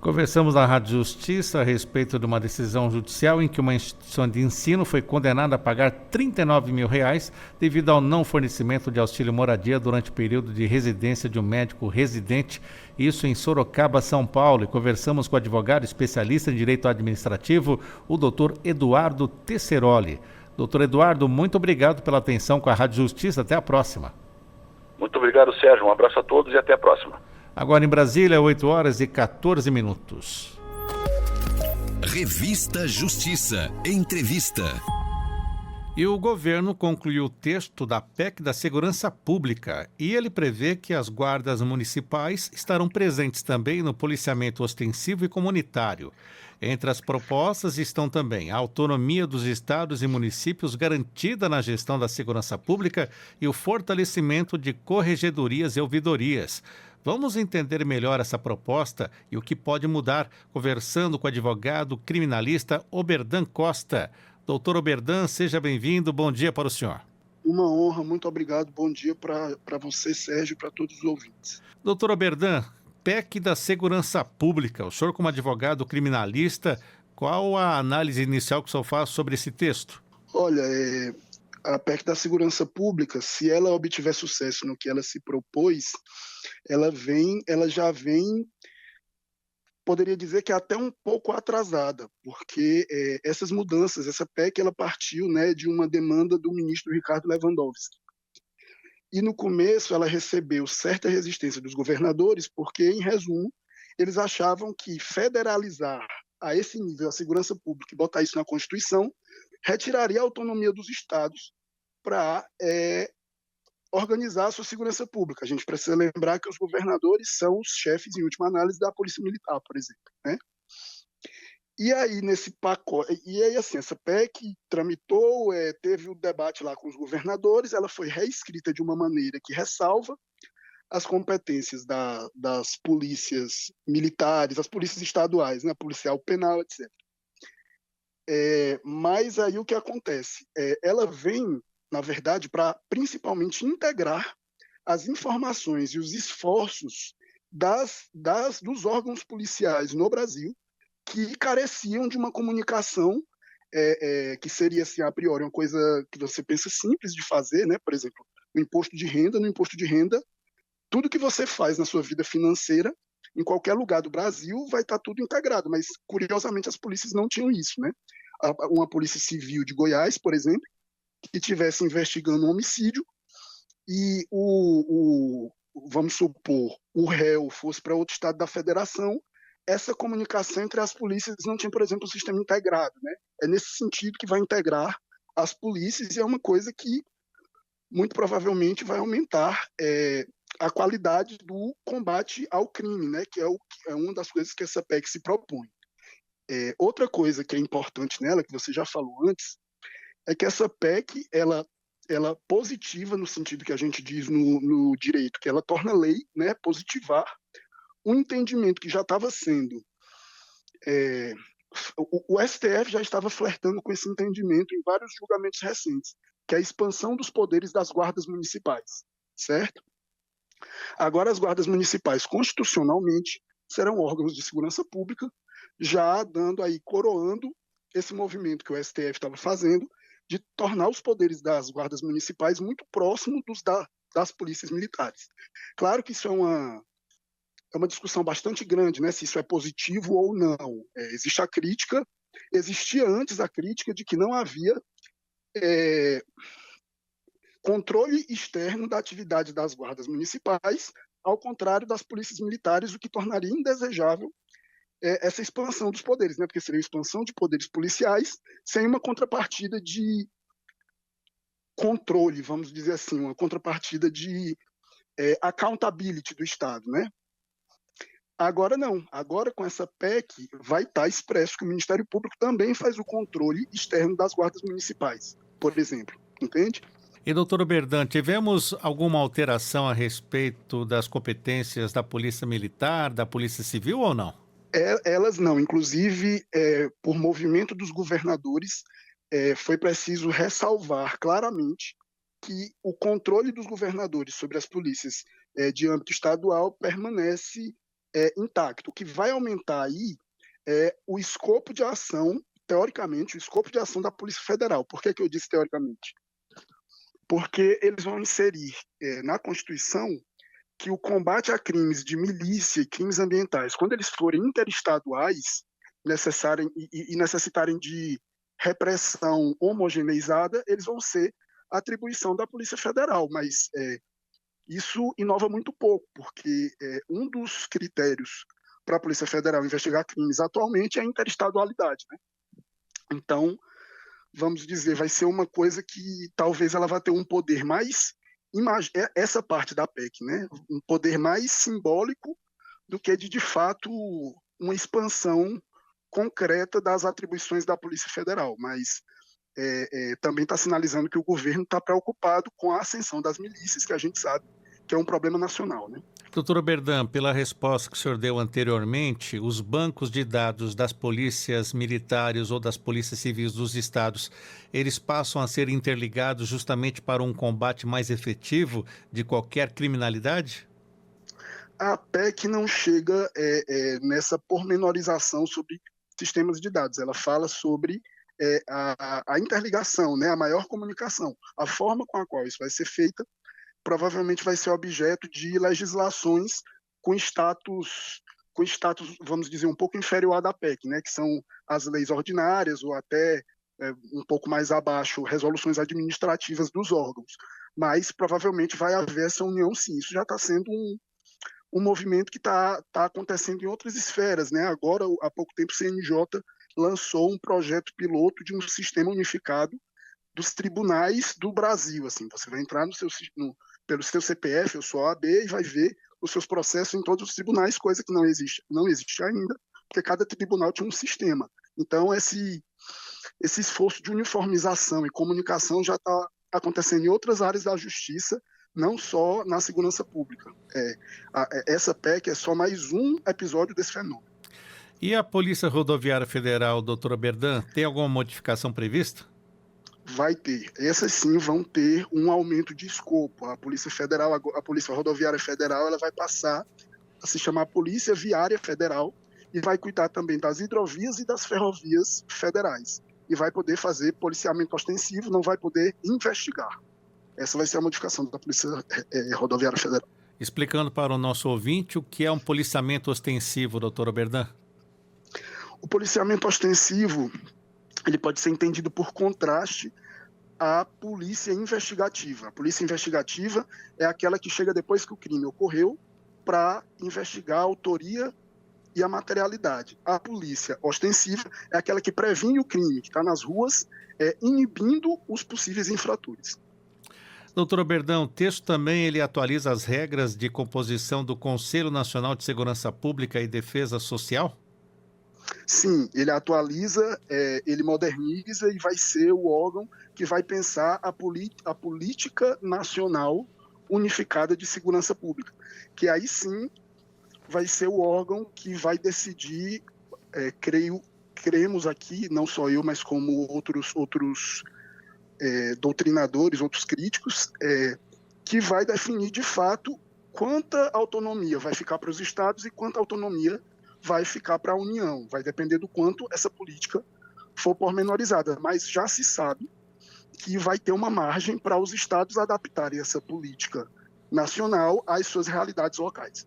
Conversamos na Rádio Justiça a respeito de uma decisão judicial em que uma instituição de ensino foi condenada a pagar R$39 mil devido ao não fornecimento de auxílio moradia durante o período de residência de um médico residente, isso em Sorocaba, São Paulo. E conversamos com o advogado especialista em direito administrativo, o doutor Eduardo Tesseroli. Doutor Eduardo, muito obrigado pela atenção com a Rádio Justiça. Até a próxima. Muito obrigado, Sérgio. Um abraço a todos e até a próxima. Agora em Brasília, 8h14. Revista Justiça. Entrevista. E o governo concluiu o texto da PEC da Segurança Pública e ele prevê que as guardas municipais estarão presentes também no policiamento ostensivo e comunitário. Entre as propostas estão também a autonomia dos estados e municípios garantida na gestão da segurança pública e o fortalecimento de corregedorias e ouvidorias. Vamos entender melhor essa proposta e o que pode mudar, conversando com o advogado criminalista Oberdan Costa. Doutor Oberdan, seja bem-vindo, bom dia para o senhor. Uma honra, muito obrigado, bom dia para você, Sérgio, e para todos os ouvintes. Doutor Oberdan, PEC da Segurança Pública, o senhor como advogado criminalista, qual a análise inicial que o senhor faz sobre esse texto? Olha, a PEC da Segurança Pública, se ela obtiver sucesso no que ela se propôs, ela já vem, poderia dizer que até um pouco atrasada, porque essas mudanças, essa PEC, ela partiu, né, de uma demanda do ministro Ricardo Lewandowski. E no começo ela recebeu certa resistência dos governadores, porque, em resumo, eles achavam que federalizar a esse nível a segurança pública e botar isso na Constituição retiraria a autonomia dos estados para organizar a sua segurança pública. A gente precisa lembrar que os governadores são os chefes, em última análise, da Polícia Militar, por exemplo, né? E aí, nesse pacote, assim, essa PEC tramitou, teve o debate lá com os governadores, ela foi reescrita de uma maneira que ressalva as competências das polícias militares, as polícias estaduais, né, policial penal, etc. Mas aí o que acontece? Ela vem, na verdade, para principalmente integrar as informações e os esforços dos órgãos policiais no Brasil, que careciam de uma comunicação que seria, assim, a priori, uma coisa que você pensa simples de fazer, né? Por exemplo, no imposto de renda, tudo que você faz na sua vida financeira, em qualquer lugar do Brasil, vai estar tudo integrado, mas, curiosamente, as polícias não tinham isso, né? Uma polícia civil de Goiás, por exemplo, que estivesse investigando um homicídio e vamos supor, o réu fosse para outro estado da federação, essa comunicação entre as polícias não tinha, por exemplo, um sistema integrado, né? É nesse sentido que vai integrar as polícias, e é uma coisa que muito provavelmente vai aumentar a qualidade do combate ao crime, né? Que é uma das coisas que essa PEC se propõe. Outra coisa que é importante nela, que você já falou antes, é que essa PEC, ela positiva no sentido que a gente diz no direito, que ela torna lei, né? Positivar um entendimento que já estava sendo... o STF já estava flertando com esse entendimento em vários julgamentos recentes, que é a expansão dos poderes das guardas municipais, certo? Agora, as guardas municipais, constitucionalmente, serão órgãos de segurança pública, já dando aí, coroando esse movimento que o STF estava fazendo, de tornar os poderes das guardas municipais muito próximos das polícias militares. Claro que isso é uma discussão bastante grande, né, se isso é positivo ou não. Existe a crítica, existia antes a crítica de que não havia controle externo da atividade das guardas municipais, ao contrário das polícias militares, o que tornaria indesejável essa expansão dos poderes, né, porque seria a expansão de poderes policiais sem uma contrapartida de controle, vamos dizer assim, uma contrapartida de accountability do Estado, né? Agora não, agora com essa PEC vai estar expresso que o Ministério Público também faz o controle externo das guardas municipais, por exemplo, entende? E, doutor Oberdan, tivemos alguma alteração a respeito das competências da Polícia Militar, da Polícia Civil ou não? Elas não, inclusive por movimento dos governadores, foi preciso ressalvar claramente que o controle dos governadores sobre as polícias de âmbito estadual permanece intacto. O que vai aumentar aí é o escopo de ação, teoricamente, o escopo de ação da Polícia Federal. Por que eu disse teoricamente? Porque eles vão inserir na Constituição que o combate a crimes de milícia e crimes ambientais, quando eles forem interestaduais e necessitarem de repressão homogeneizada, eles vão ser atribuição da Polícia Federal, mas isso inova muito pouco, porque um dos critérios para a Polícia Federal investigar crimes atualmente é a interestadualidade, né? Então, vamos dizer, vai ser uma coisa que talvez ela vá ter um poder mais, essa parte da PEC, né? Um poder mais simbólico do que de fato uma expansão concreta das atribuições da Polícia Federal, mas também está sinalizando que o governo está preocupado com a ascensão das milícias, que a gente sabe que é um problema nacional, né? Doutor Berdan, pela resposta que o senhor deu anteriormente, os bancos de dados das polícias militares ou das polícias civis dos estados, eles passam a ser interligados justamente para um combate mais efetivo de qualquer criminalidade? A PEC não chega nessa pormenorização sobre sistemas de dados. Ela fala sobre a interligação, né, a maior comunicação. A forma com a qual isso vai ser feita provavelmente vai ser objeto de legislações com status, vamos dizer, um pouco inferior à da PEC, né, que são as leis ordinárias ou até um pouco mais abaixo, resoluções administrativas dos órgãos. Mas provavelmente vai haver essa união, sim. Isso já está sendo um movimento que está acontecendo em outras esferas, né? Agora, há pouco tempo, o CNJ lançou um projeto piloto de um sistema unificado dos tribunais do Brasil. Assim, você vai entrar pelo seu CPF ou sua OAB e vai ver os seus processos em todos os tribunais, coisa que não existe ainda, porque cada tribunal tinha um sistema. Então, esse esforço de uniformização e comunicação já está acontecendo em outras áreas da justiça, não só na segurança pública. Essa PEC é só mais um episódio desse fenômeno. E a Polícia Rodoviária Federal, doutora Berdan, tem alguma modificação prevista? Vai ter. Essas sim vão ter um aumento de escopo. A Polícia Federal, a Polícia Rodoviária Federal, ela vai passar a se chamar Polícia Viária Federal e vai cuidar também das hidrovias e das ferrovias federais. E vai poder fazer policiamento ostensivo, não vai poder investigar. Essa vai ser a modificação da Polícia Rodoviária Federal. Explicando para o nosso ouvinte o que é um policiamento ostensivo, doutor Berdan. O policiamento ostensivo, ele pode ser entendido por contraste à polícia investigativa. A polícia investigativa é aquela que chega depois que o crime ocorreu para investigar a autoria e a materialidade. A polícia ostensiva é aquela que previne o crime, que está nas ruas, inibindo os possíveis infratores. Doutor Berdan, o texto também ele atualiza as regras de composição do Conselho Nacional de Segurança Pública e Defesa Social? Sim, ele atualiza, ele moderniza e vai ser o órgão que vai pensar a política nacional unificada de segurança pública, que aí sim vai ser o órgão que vai decidir, cremos aqui, não só eu, mas como outros doutrinadores, outros críticos, que vai definir de fato quanta autonomia vai ficar para os estados e quanta autonomia vai ficar para a União. Vai depender do quanto essa política for pormenorizada, mas já se sabe que vai ter uma margem para os estados adaptarem essa política nacional às suas realidades locais.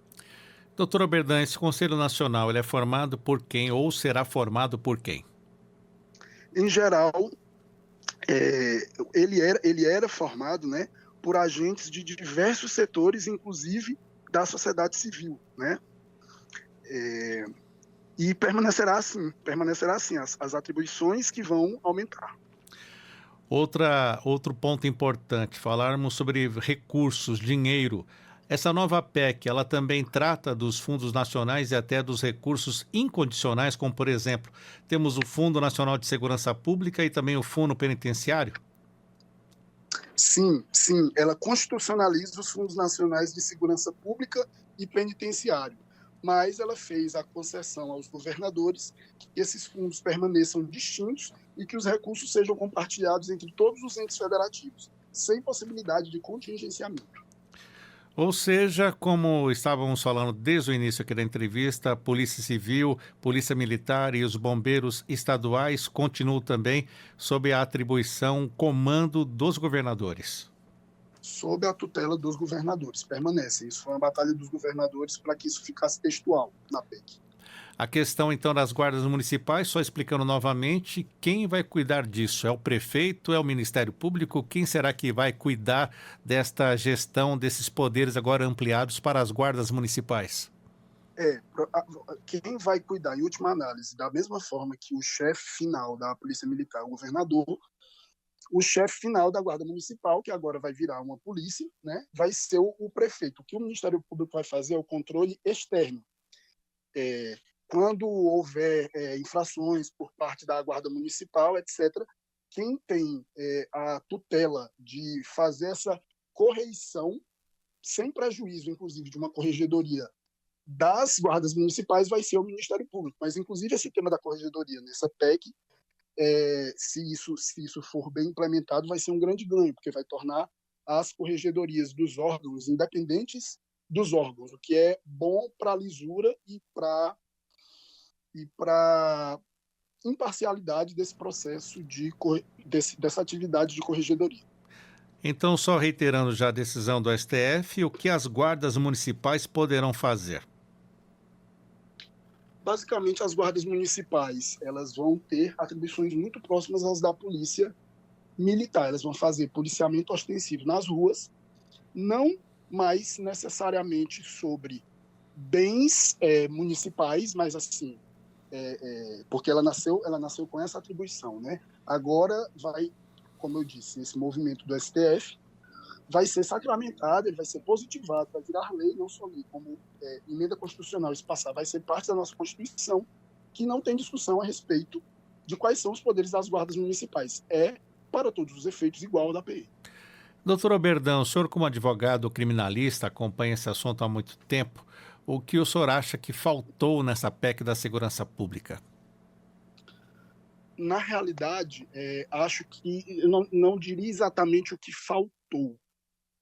Doutora Berdan, esse Conselho Nacional ele é formado por quem ou será formado por quem? Em geral, ele era formado, né, por agentes de diversos setores, inclusive da sociedade civil, né? E permanecerá assim, as atribuições que vão aumentar. Outro ponto importante, falarmos sobre recursos, dinheiro. Essa nova PEC, ela também trata dos fundos nacionais e até dos recursos incondicionais, como, por exemplo, temos o Fundo Nacional de Segurança Pública e também o Fundo Penitenciário? Sim, ela constitucionaliza os fundos nacionais de segurança pública e penitenciário, mas ela fez a concessão aos governadores que esses fundos permaneçam distintos e que os recursos sejam compartilhados entre todos os entes federativos, sem possibilidade de contingenciamento. Ou seja, como estávamos falando desde o início aqui da entrevista, a Polícia Civil, Polícia Militar e os bombeiros estaduais continuam também sob a atribuição, comando dos governadores. Sob a tutela dos governadores, permanecem. Isso foi uma batalha dos governadores para que isso ficasse textual na PEC. A questão, então, das guardas municipais, só explicando novamente, quem vai cuidar disso? É o prefeito? É o Ministério Público? Quem será que vai cuidar desta gestão, desses poderes agora ampliados para as guardas municipais? Quem vai cuidar, em última análise, da mesma forma que o chefe final da Polícia Militar é o governador, o chefe final da Guarda Municipal, que agora vai virar uma polícia, né, vai ser o prefeito. O que o Ministério Público vai fazer é o controle externo. Quando houver infrações por parte da Guarda Municipal, etc., quem tem a tutela de fazer essa correição sem prejuízo, inclusive, de uma corregedoria das guardas municipais, vai ser o Ministério Público. Mas, inclusive, esse tema da corregedoria nessa PEC, se isso for bem implementado, vai ser um grande ganho, porque vai tornar as corregedorias dos órgãos independentes dos órgãos, o que é bom para a lisura e para imparcialidade desse processo dessa atividade de corregedoria. Então, só reiterando já a decisão do STF, o que as guardas municipais poderão fazer? Basicamente, as guardas municipais elas vão ter atribuições muito próximas às da polícia militar. Elas vão fazer policiamento ostensivo nas ruas, não mais necessariamente sobre bens municipais, mas assim, porque ela nasceu com essa atribuição, né? Agora vai, como eu disse, esse movimento do STF vai ser sacramentado, ele vai ser positivado, vai virar lei, não só lei, como emenda constitucional, isso passar, vai ser parte da nossa Constituição, que não tem discussão a respeito de quais são os poderes das guardas municipais. É, para todos os efeitos, igual ao da PE. Doutor Oberdan, o senhor como advogado criminalista acompanha esse assunto há muito tempo. O que o senhor acha que faltou nessa PEC da segurança pública? Na realidade, acho que eu não diria exatamente o que faltou,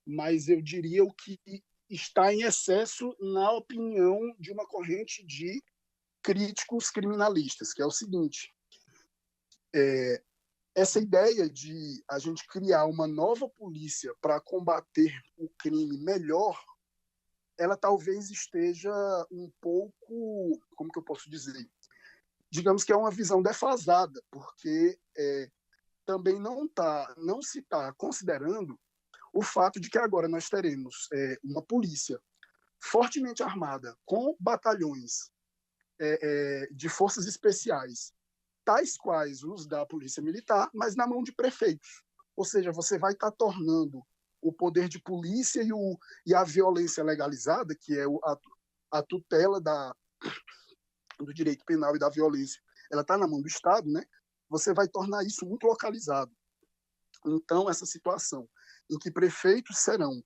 mas eu diria o que está em excesso na opinião de uma corrente de críticos criminalistas, que é o seguinte: essa ideia de a gente criar uma nova polícia para combater o crime melhor, ela talvez esteja um pouco, como que eu posso dizer? Digamos que é uma visão defasada, porque também não se está considerando o fato de que agora nós teremos uma polícia fortemente armada, com batalhões de forças especiais, tais quais os da Polícia Militar, mas na mão de prefeitos. Ou seja, você vai estar tornando o poder de polícia e a violência legalizada, que é a tutela do direito penal e da violência, ela está na mão do Estado, né? Você vai tornar isso muito localizado. Então, essa situação em que prefeitos serão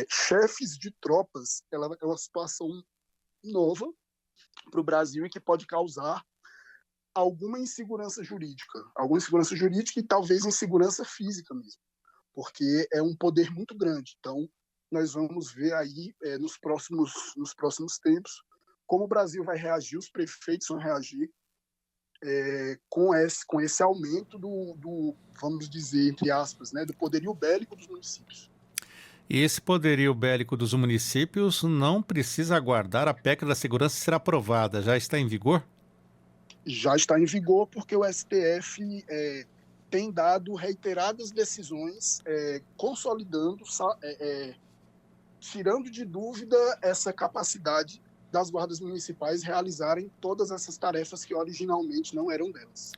chefes de tropas, ela é uma situação nova para o Brasil e que pode causar alguma insegurança jurídica e talvez insegurança física mesmo, porque é um poder muito grande. Então, nós vamos ver aí nos próximos tempos como o Brasil vai reagir, os prefeitos vão reagir com esse aumento do, vamos dizer, entre aspas, né, do poderio bélico dos municípios. E esse poderio bélico dos municípios não precisa aguardar a PEC da segurança ser aprovada, já está em vigor? Já está em vigor, porque o STF tem dado reiteradas decisões consolidando, tirando de dúvida essa capacidade das guardas municipais realizarem todas essas tarefas que originalmente não eram delas.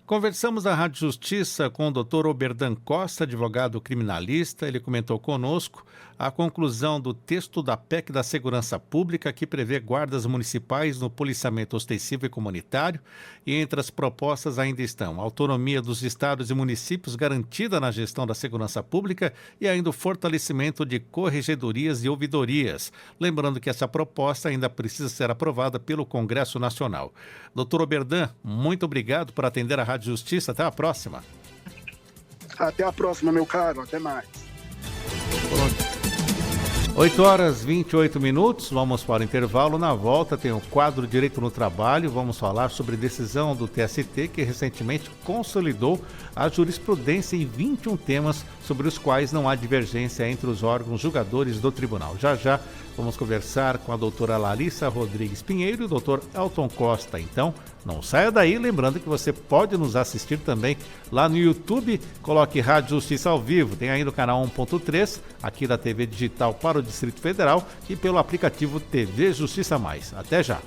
Conversamos na Rádio Justiça com o Dr. Oberdan Costa, advogado criminalista. Ele comentou conosco a conclusão do texto da PEC da Segurança Pública, que prevê guardas municipais no policiamento ostensivo e comunitário, e entre as propostas ainda estão a autonomia dos estados e municípios garantida na gestão da segurança pública e ainda o fortalecimento de corregedorias e ouvidorias. Lembrando que essa proposta ainda precisa ser aprovada pelo Congresso Nacional. Dr. Oberdan, muito obrigado por atender a Rádio Justiça. Até a próxima. Até a próxima, meu caro. Até mais. 8h28, vamos para o intervalo. Na volta tem o quadro Direito no Trabalho. Vamos falar sobre decisão do TST que recentemente consolidou a jurisprudência em 21 temas sobre os quais não há divergência entre os órgãos julgadores do tribunal. Já vamos conversar com a doutora Larissa Rodrigues Pinheiro e o doutor Elton Costa. Então, não saia daí, lembrando que você pode nos assistir também lá no YouTube. Coloque Rádio Justiça ao vivo, tem aí no canal 1.3, aqui da TV Digital para o Distrito Federal e pelo aplicativo TV Justiça Mais. Até já!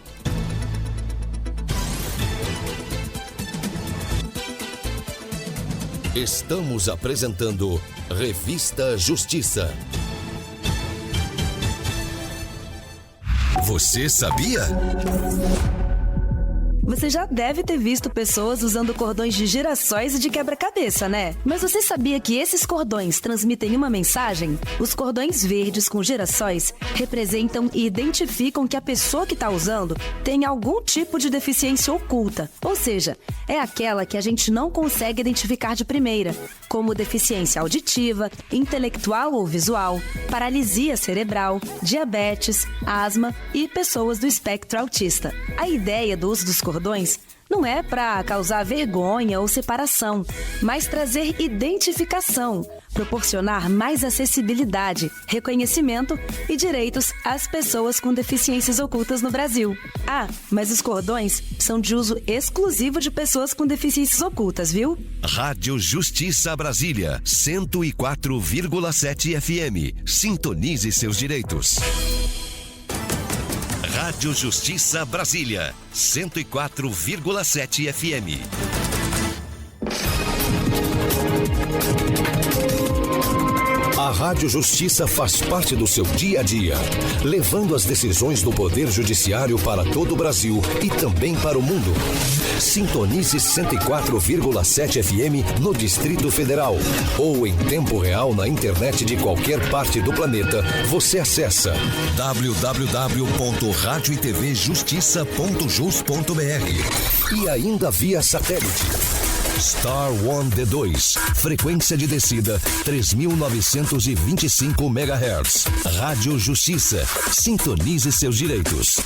Estamos apresentando Revista Justiça. Você sabia? Você já deve ter visto pessoas usando cordões de girassóis e de quebra-cabeça, né? Mas você sabia que esses cordões transmitem uma mensagem? Os cordões verdes com girassóis representam e identificam que a pessoa que está usando tem algum tipo de deficiência oculta. Ou seja, é aquela que a gente não consegue identificar de primeira, como deficiência auditiva, intelectual ou visual, paralisia cerebral, diabetes, asma e pessoas do espectro autista. A ideia do uso dos cordões não é para causar vergonha ou separação, mas trazer identificação, proporcionar mais acessibilidade, reconhecimento e direitos às pessoas com deficiências ocultas no Brasil. Ah, mas os cordões são de uso exclusivo de pessoas com deficiências ocultas, viu? Rádio Justiça Brasília, 104,7 FM. Sintonize seus direitos. Rádio Justiça Brasília, 104,7 FM. A Rádio Justiça faz parte do seu dia a dia, levando as decisões do Poder Judiciário para todo o Brasil e também para o mundo. Sintonize 104,7 FM no Distrito Federal ou em tempo real na internet de qualquer parte do planeta. Você acessa www.radioetvjustiça.jus.br e ainda via satélite. Star One D2, frequência de descida 3.925 MHz. Rádio Justiça, sintonize seus direitos.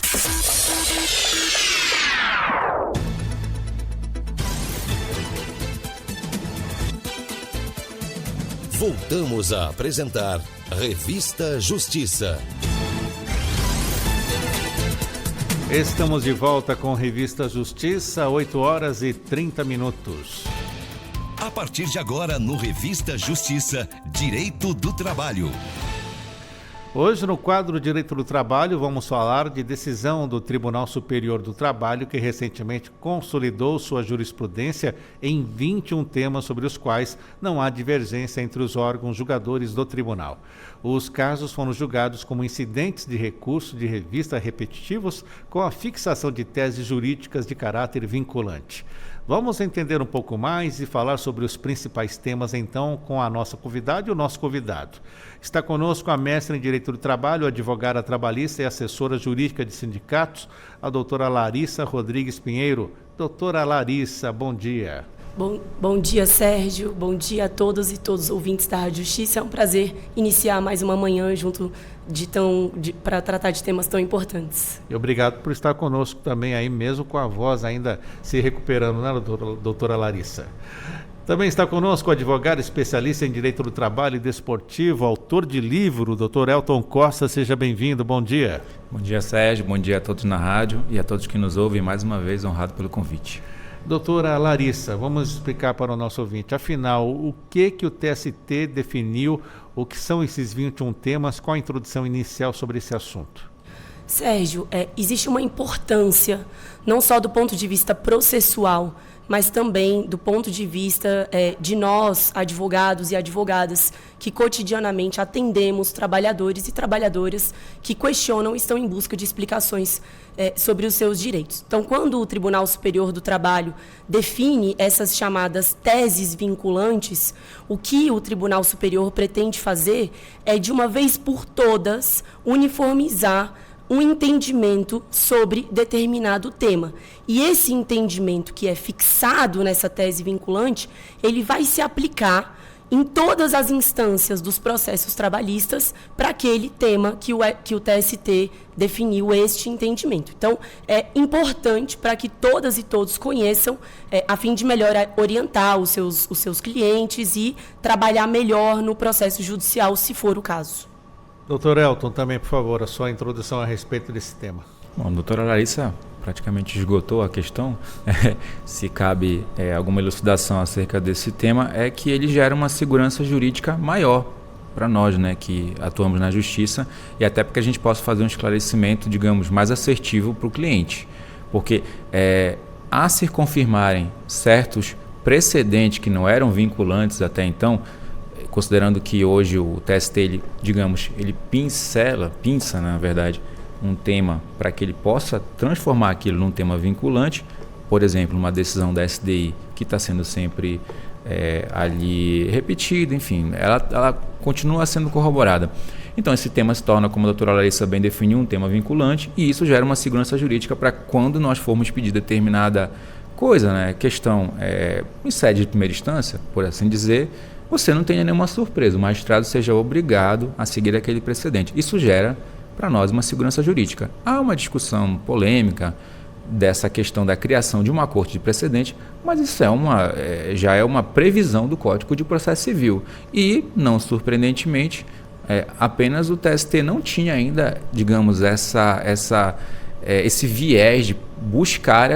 Voltamos a apresentar Revista Justiça. Estamos de volta com Revista Justiça, 8 horas e 30 minutos. A partir de agora, no Revista Justiça, Direito do Trabalho. Hoje, no quadro Direito do Trabalho, vamos falar de decisão do Tribunal Superior do Trabalho, que recentemente consolidou sua jurisprudência em 21 temas sobre os quais não há divergência entre os órgãos julgadores do tribunal. Os casos foram julgados como incidentes de recurso de revista repetitivos com a fixação de teses jurídicas de caráter vinculante. Vamos entender um pouco mais e falar sobre os principais temas, então, com a nossa convidada e o nosso convidado. Está conosco a mestra em Direito do Trabalho, advogada trabalhista e assessora jurídica de sindicatos, a doutora Larissa Rodrigues Pinheiro. Doutora Larissa, bom dia. Bom dia, Sérgio. Bom dia a todos e todos os ouvintes da Rádio Justiça. É um prazer iniciar mais uma manhã junto para tratar de temas tão importantes. E obrigado por estar conosco também aí, mesmo com a voz ainda se recuperando, né, doutora Larissa? Também está conosco o advogado especialista em Direito do Trabalho e Desportivo, autor de livro, doutor Elton Costa. Seja bem-vindo, bom dia. Bom dia, Sérgio, bom dia a todos na rádio e a todos que nos ouvem, mais uma vez honrado pelo convite. Doutora Larissa, vamos explicar para o nosso ouvinte, afinal, o que o TST definiu, o que são esses 21 temas, qual a introdução inicial sobre esse assunto? Sérgio, existe uma importância, não só do ponto de vista processual, mas também do ponto de vista de nós, advogados e advogadas, que cotidianamente atendemos trabalhadores e trabalhadoras que questionam e estão em busca de explicações sobre os seus direitos. Então, quando o Tribunal Superior do Trabalho define essas chamadas teses vinculantes, o que o Tribunal Superior pretende fazer é, de uma vez por todas, uniformizar um entendimento sobre determinado tema. E esse entendimento que é fixado nessa tese vinculante, ele vai se aplicar em todas as instâncias dos processos trabalhistas para aquele tema que o TST definiu este entendimento. Então, é importante para que todas e todos conheçam, a fim de melhor orientar os seus clientes e trabalhar melhor no processo judicial, se for o caso. Doutor Elton, também, por favor, a sua introdução a respeito desse tema. Bom, a doutora Larissa praticamente esgotou a questão. Se cabe alguma elucidação acerca desse tema, é que ele gera uma segurança jurídica maior para nós, né, que atuamos na justiça, e até para que a gente possa fazer um esclarecimento, digamos, mais assertivo para o cliente. Porque a se confirmarem certos precedentes que não eram vinculantes até então, considerando que hoje o TST, ele pinça, na verdade, um tema para que ele possa transformar aquilo num tema vinculante, por exemplo, uma decisão da SDI que está sendo sempre ali repetida, enfim, ela continua sendo corroborada. Então esse tema se torna, como a doutora Larissa bem definiu, um tema vinculante, e isso gera uma segurança jurídica para quando nós formos pedir determinada coisa, né, questão em sede de primeira instância, por assim dizer, você não tenha nenhuma surpresa, o magistrado seja obrigado a seguir aquele precedente. Isso gera para nós uma segurança jurídica. Há uma discussão polêmica dessa questão da criação de uma corte de precedente, mas isso já é uma previsão do Código de Processo Civil. E, não surpreendentemente, apenas o TST não tinha ainda, digamos, esse viés de buscar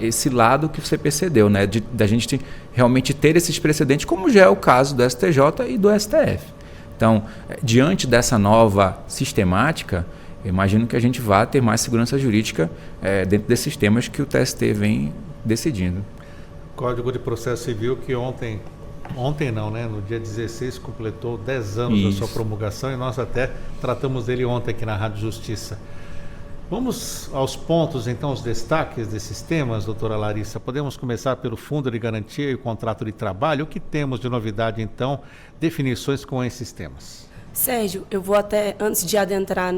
esse lado que você percebeu, né? Da gente realmente ter esses precedentes, como já é o caso do STJ e do STF. Então, diante dessa nova sistemática, eu imagino que a gente vá ter mais segurança jurídica dentro desses temas que o TST vem decidindo. Código de Processo Civil que ontem não, né? No dia 16 completou 10 anos da sua promulgação e nós até tratamos dele ontem aqui na Rádio Justiça. Vamos aos pontos, então, os destaques desses temas, doutora Larissa. Podemos começar pelo Fundo de Garantia e o Contrato de Trabalho. O que temos de novidade, então, definições com esses temas? Sérgio, eu vou até, antes de adentrar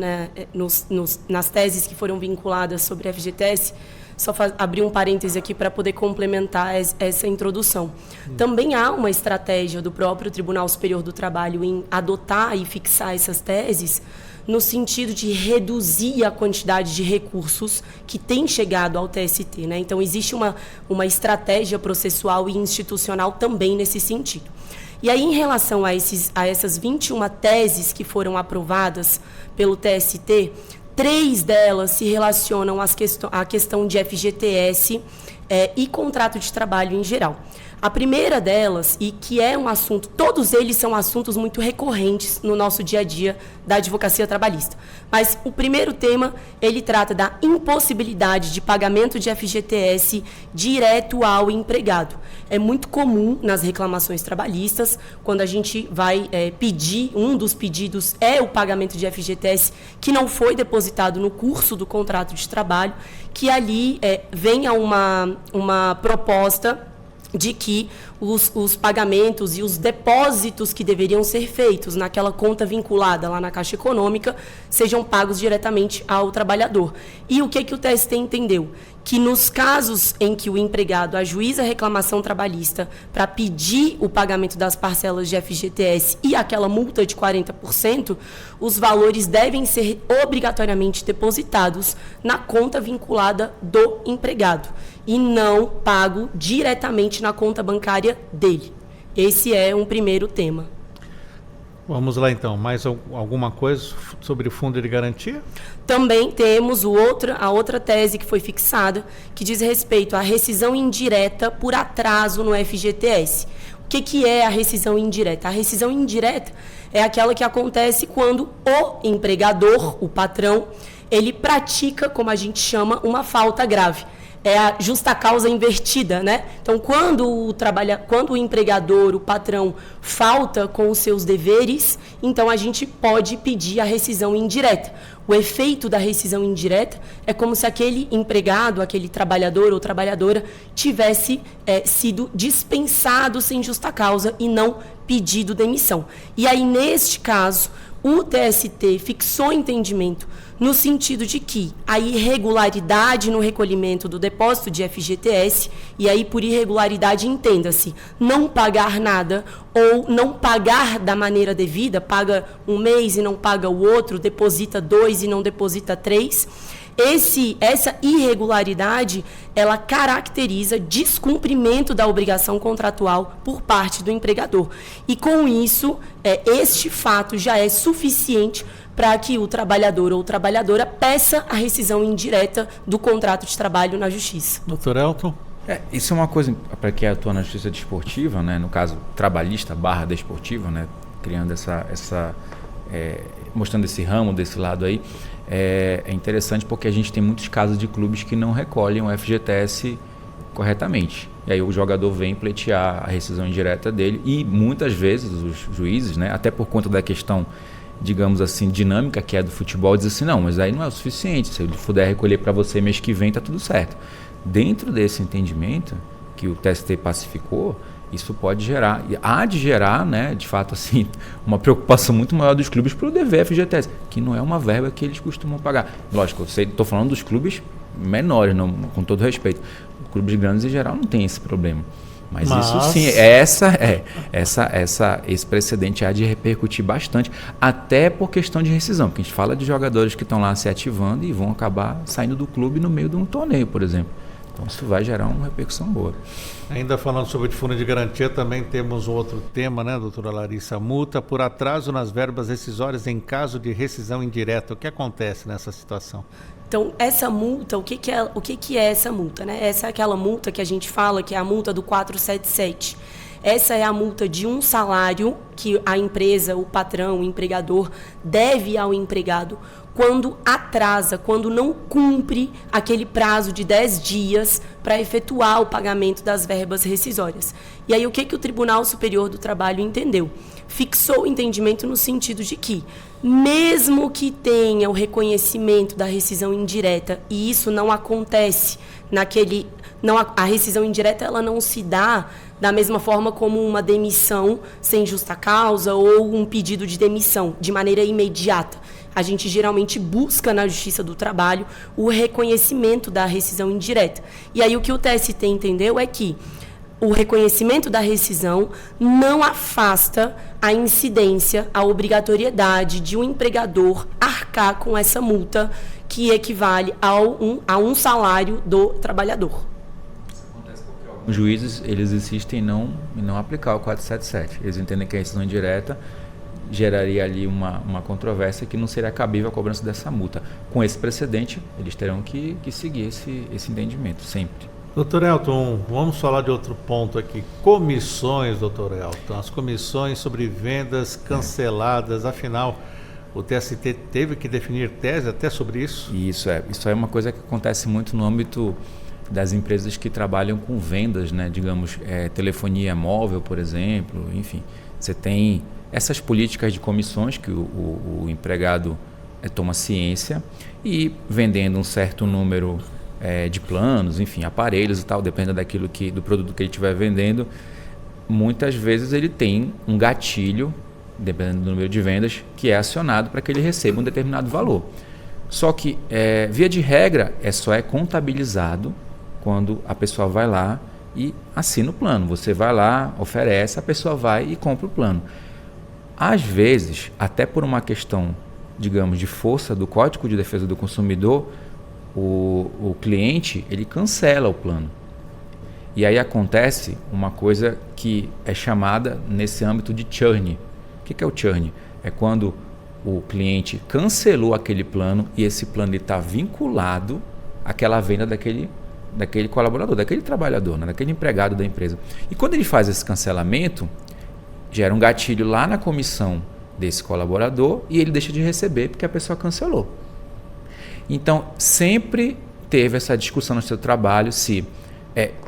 nas teses que foram vinculadas sobre a FGTS, só abrir um parêntese aqui para poder complementar essa introdução. Também há uma estratégia do próprio Tribunal Superior do Trabalho em adotar e fixar essas teses, no sentido de reduzir a quantidade de recursos que tem chegado ao TST, né? Então, existe uma estratégia processual e institucional também nesse sentido. E aí, em relação a essas 21 teses que foram aprovadas pelo TST, 3 delas se relacionam à questão de FGTS e contrato de trabalho em geral. A primeira delas, e que é um assunto, todos eles são assuntos muito recorrentes no nosso dia a dia da advocacia trabalhista. Mas o primeiro tema, ele trata da impossibilidade de pagamento de FGTS direto ao empregado. É muito comum nas reclamações trabalhistas, quando a gente vai pedir, um dos pedidos é o pagamento de FGTS que não foi depositado no curso do contrato de trabalho, que ali venha uma proposta de que os pagamentos e os depósitos que deveriam ser feitos naquela conta vinculada lá na Caixa Econômica sejam pagos diretamente ao trabalhador. E o que o TST entendeu? Que nos casos em que o empregado ajuiza a reclamação trabalhista para pedir o pagamento das parcelas de FGTS e aquela multa de 40%, os valores devem ser obrigatoriamente depositados na conta vinculada do empregado e não pago diretamente na conta bancária dele. Esse é um primeiro tema. Vamos lá, então. Mais alguma coisa sobre o Fundo de Garantia? Também temos a outra tese que foi fixada, que diz respeito à rescisão indireta por atraso no FGTS. O que é a rescisão indireta? A rescisão indireta é aquela que acontece quando o empregador, o patrão, ele pratica, como a gente chama, uma falta grave. É a justa causa invertida, né? Então, quando o empregador, o patrão, falta com os seus deveres, então a gente pode pedir a rescisão indireta. O efeito da rescisão indireta é como se aquele empregado, aquele trabalhador ou trabalhadora tivesse sido dispensado sem justa causa e não pedido demissão. E aí, neste caso, o TST fixou entendimento no sentido de que a irregularidade no recolhimento do depósito de FGTS, e aí por irregularidade entenda-se não pagar nada ou não pagar da maneira devida, paga um mês e não paga o outro, deposita 2 e não deposita 3, essa irregularidade, ela caracteriza descumprimento da obrigação contratual por parte do empregador. E com isso, este fato já é suficiente para que o trabalhador ou trabalhadora peça a rescisão indireta do contrato de trabalho na Justiça. Doutor Elton? Isso é uma coisa para quem atua na Justiça Desportiva, né, no caso trabalhista / desportiva, né, criando mostrando esse ramo desse lado aí. É interessante porque a gente tem muitos casos de clubes que não recolhem o FGTS corretamente. E aí o jogador vem pleitear a rescisão indireta dele e muitas vezes os juízes, né, até por conta da questão, digamos assim, dinâmica que é do futebol, dizem assim, não, mas aí não é o suficiente, se eu puder recolher para você mês que vem, tá tudo certo. Dentro desse entendimento que o TST pacificou, isso pode gerar, há de gerar, né, de fato, assim, uma preocupação muito maior dos clubes para o DVFGTS, que não é uma verba que eles costumam pagar. Lógico, eu estou falando dos clubes menores, não, com todo respeito. Os clubes grandes, em geral, não tem esse problema. Mas isso sim, esse precedente há de repercutir bastante, até por questão de rescisão, porque a gente fala de jogadores que estão lá se ativando e vão acabar saindo do clube no meio de um torneio, por exemplo. Então isso vai gerar uma repercussão boa. Ainda falando sobre o fundo de garantia, também temos outro tema, né, doutora Larissa? Multa por atraso nas verbas rescisórias em caso de rescisão indireta. O que acontece nessa situação? Então, essa multa, o que é essa multa, né? Essa é aquela multa que a gente fala, que é a multa do 477. Essa é a multa de um salário que a empresa, o patrão, o empregador, deve ao empregado quando atrasa, quando não cumpre aquele prazo de 10 dias para efetuar o pagamento das verbas rescisórias. E aí, o que o Tribunal Superior do Trabalho entendeu? Fixou o entendimento no sentido de que, mesmo que tenha o reconhecimento da rescisão indireta, e isso não acontece a rescisão indireta ela não se dá da mesma forma como uma demissão sem justa causa ou um pedido de demissão, de maneira imediata. A gente geralmente busca na Justiça do Trabalho o reconhecimento da rescisão indireta. E aí o que o TST entendeu é que o reconhecimento da rescisão não afasta a incidência, a obrigatoriedade de um empregador arcar com essa multa que equivale a um salário do trabalhador. Os juízes, eles insistem em não aplicar o 477. Eles entendem que a rescisão indireta geraria ali uma controvérsia que não seria cabível a cobrança dessa multa. Com esse precedente, eles terão que seguir esse entendimento, sempre. Doutor Elton, vamos falar de outro ponto aqui. Comissões, doutor Elton. As comissões sobre vendas canceladas, afinal, o TST teve que definir tese até sobre isso? Isso é uma coisa que acontece muito no âmbito das empresas que trabalham com vendas, né? Digamos, telefonia móvel, por exemplo, enfim. Você tem essas políticas de comissões que o empregado toma ciência e vendendo um certo número de planos, enfim, aparelhos e tal, dependendo do produto que ele estiver vendendo, muitas vezes ele tem um gatilho, dependendo do número de vendas, que é acionado para que ele receba um determinado valor. Só que, via de regra, só é contabilizado quando a pessoa vai lá e assina o plano. Você vai lá, oferece, a pessoa vai e compra o plano. Às vezes, até por uma questão, digamos, de força do Código de Defesa do Consumidor, o cliente, ele cancela o plano. E aí acontece uma coisa que é chamada, nesse âmbito, de churn. O que é o churn? É quando o cliente cancelou aquele plano e esse plano está vinculado àquela venda daquele colaborador, daquele trabalhador, né? Daquele empregado da empresa. E quando ele faz esse cancelamento, gera um gatilho lá na comissão desse colaborador e ele deixa de receber porque a pessoa cancelou. Então, sempre teve essa discussão no seu trabalho se,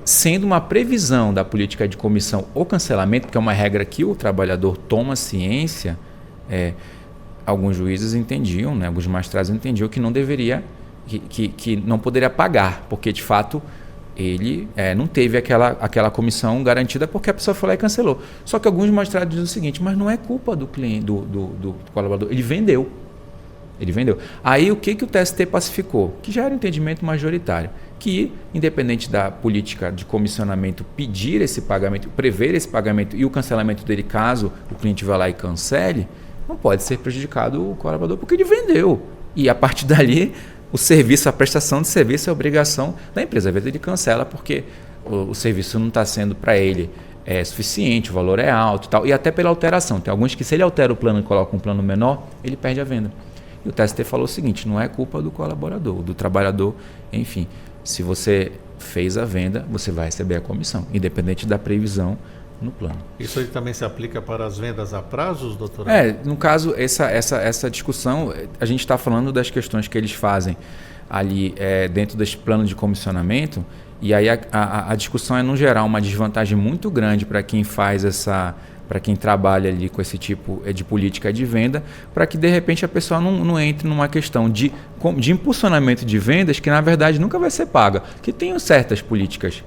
sendo uma previsão da política de comissão ou cancelamento, porque é uma regra que o trabalhador toma ciência, alguns juízes entendiam, né, alguns magistrados entendiam que não deveria, que não poderia pagar, porque de fato ele não teve aquela comissão garantida porque a pessoa foi lá e cancelou. Só que alguns magistrados dizem o seguinte, mas não é culpa do cliente, do colaborador, ele vendeu. Aí o que o TST pacificou? Que já era um entendimento majoritário, que independente da política de comissionamento pedir esse pagamento, prever esse pagamento e o cancelamento dele caso o cliente vá lá e cancele, não pode ser prejudicado o colaborador porque ele vendeu. E a partir dali, o serviço, a prestação de serviço é obrigação da empresa. Às vezes ele cancela porque o serviço não está sendo para ele suficiente, o valor é alto e tal. E até pela alteração. Tem alguns que se ele altera o plano e coloca um plano menor, ele perde a venda. E o TST falou o seguinte, não é culpa do colaborador, do trabalhador, enfim. Se você fez a venda, você vai receber a comissão, independente da previsão no plano. Isso aí também se aplica para as vendas a prazos, doutor? No caso, essa discussão, a gente está falando das questões que eles fazem ali dentro desse plano de comissionamento, e aí a discussão é, no geral, uma desvantagem muito grande para quem faz para quem trabalha ali com esse tipo de política de venda, para que de repente a pessoa não entre numa questão de impulsionamento de vendas que na verdade nunca vai ser paga. Que tem certas políticas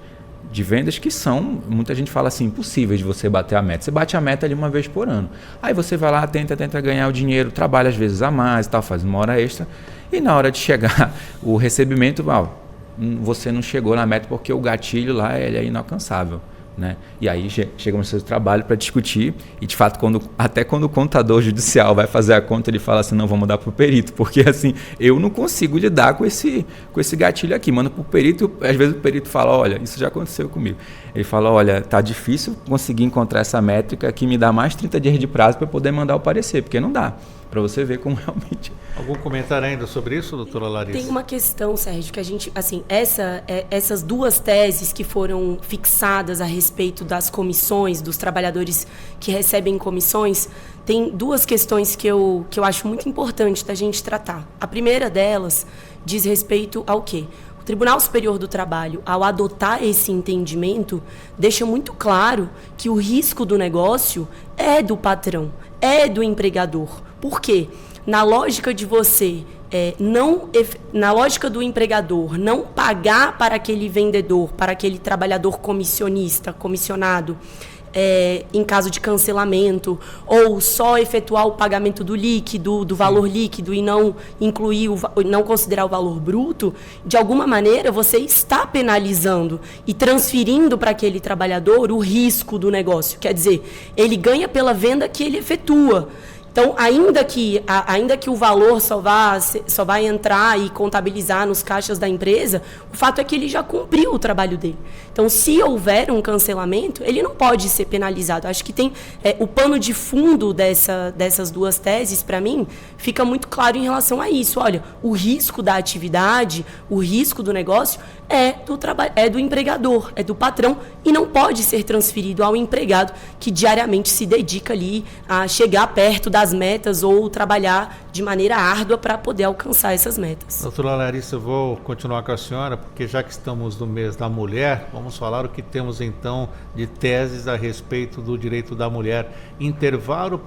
de vendas que são, muita gente fala assim, impossíveis de você bater a meta. Você bate a meta ali uma vez por ano. Aí você vai lá, tenta ganhar o dinheiro, trabalha às vezes a mais, tal, faz uma hora extra, e na hora de chegar o recebimento, você não chegou na meta porque o gatilho lá ele é inalcançável. Né? E aí chegamos no seu trabalho para discutir e de fato até quando o contador judicial vai fazer a conta, ele fala assim, não, vamos dar para o perito, porque assim, eu não consigo lidar com esse gatilho aqui, manda para o perito, às vezes o perito fala, olha, isso já aconteceu comigo, ele fala, olha, tá difícil conseguir encontrar essa métrica que me dá mais 30 dias de prazo para poder mandar o parecer, porque não dá, para você ver como realmente... Algum comentário ainda sobre isso, doutora Larissa? Tem uma questão, Sérgio, que a gente, assim, essas duas teses que foram fixadas a respeito das comissões, dos trabalhadores que recebem comissões, tem duas questões que eu acho muito importante da gente tratar. A primeira delas diz respeito ao quê? O Tribunal Superior do Trabalho, ao adotar esse entendimento, deixa muito claro que o risco do negócio é do patrão, é do empregador. Por quê? Na lógica de você, na lógica do empregador, não pagar para aquele vendedor, para aquele trabalhador comissionado, em caso de cancelamento, ou só efetuar o pagamento do líquido, do valor líquido e não incluir, não considerar o valor bruto, de alguma maneira você está penalizando e transferindo para aquele trabalhador o risco do negócio. Quer dizer, ele ganha pela venda que ele efetua. Então, ainda que o valor só vai entrar e contabilizar nos caixas da empresa, o fato é que ele já cumpriu o trabalho dele. Então, se houver um cancelamento, ele não pode ser penalizado. Acho que tem o pano de fundo dessas duas teses, para mim, fica muito claro em relação a isso. Olha, o risco da atividade, o risco do negócio é do empregador, é do patrão, e não pode ser transferido ao empregado que diariamente se dedica ali a chegar perto das metas ou trabalhar de maneira árdua para poder alcançar essas metas. Doutora Larissa, eu vou continuar com a senhora, porque já que estamos no mês da mulher, vamos falar o que temos então de teses a respeito do direito da mulher. Intervalo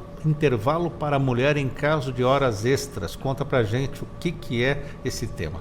para a mulher em caso de horas extras. Conta pra gente o que é esse tema.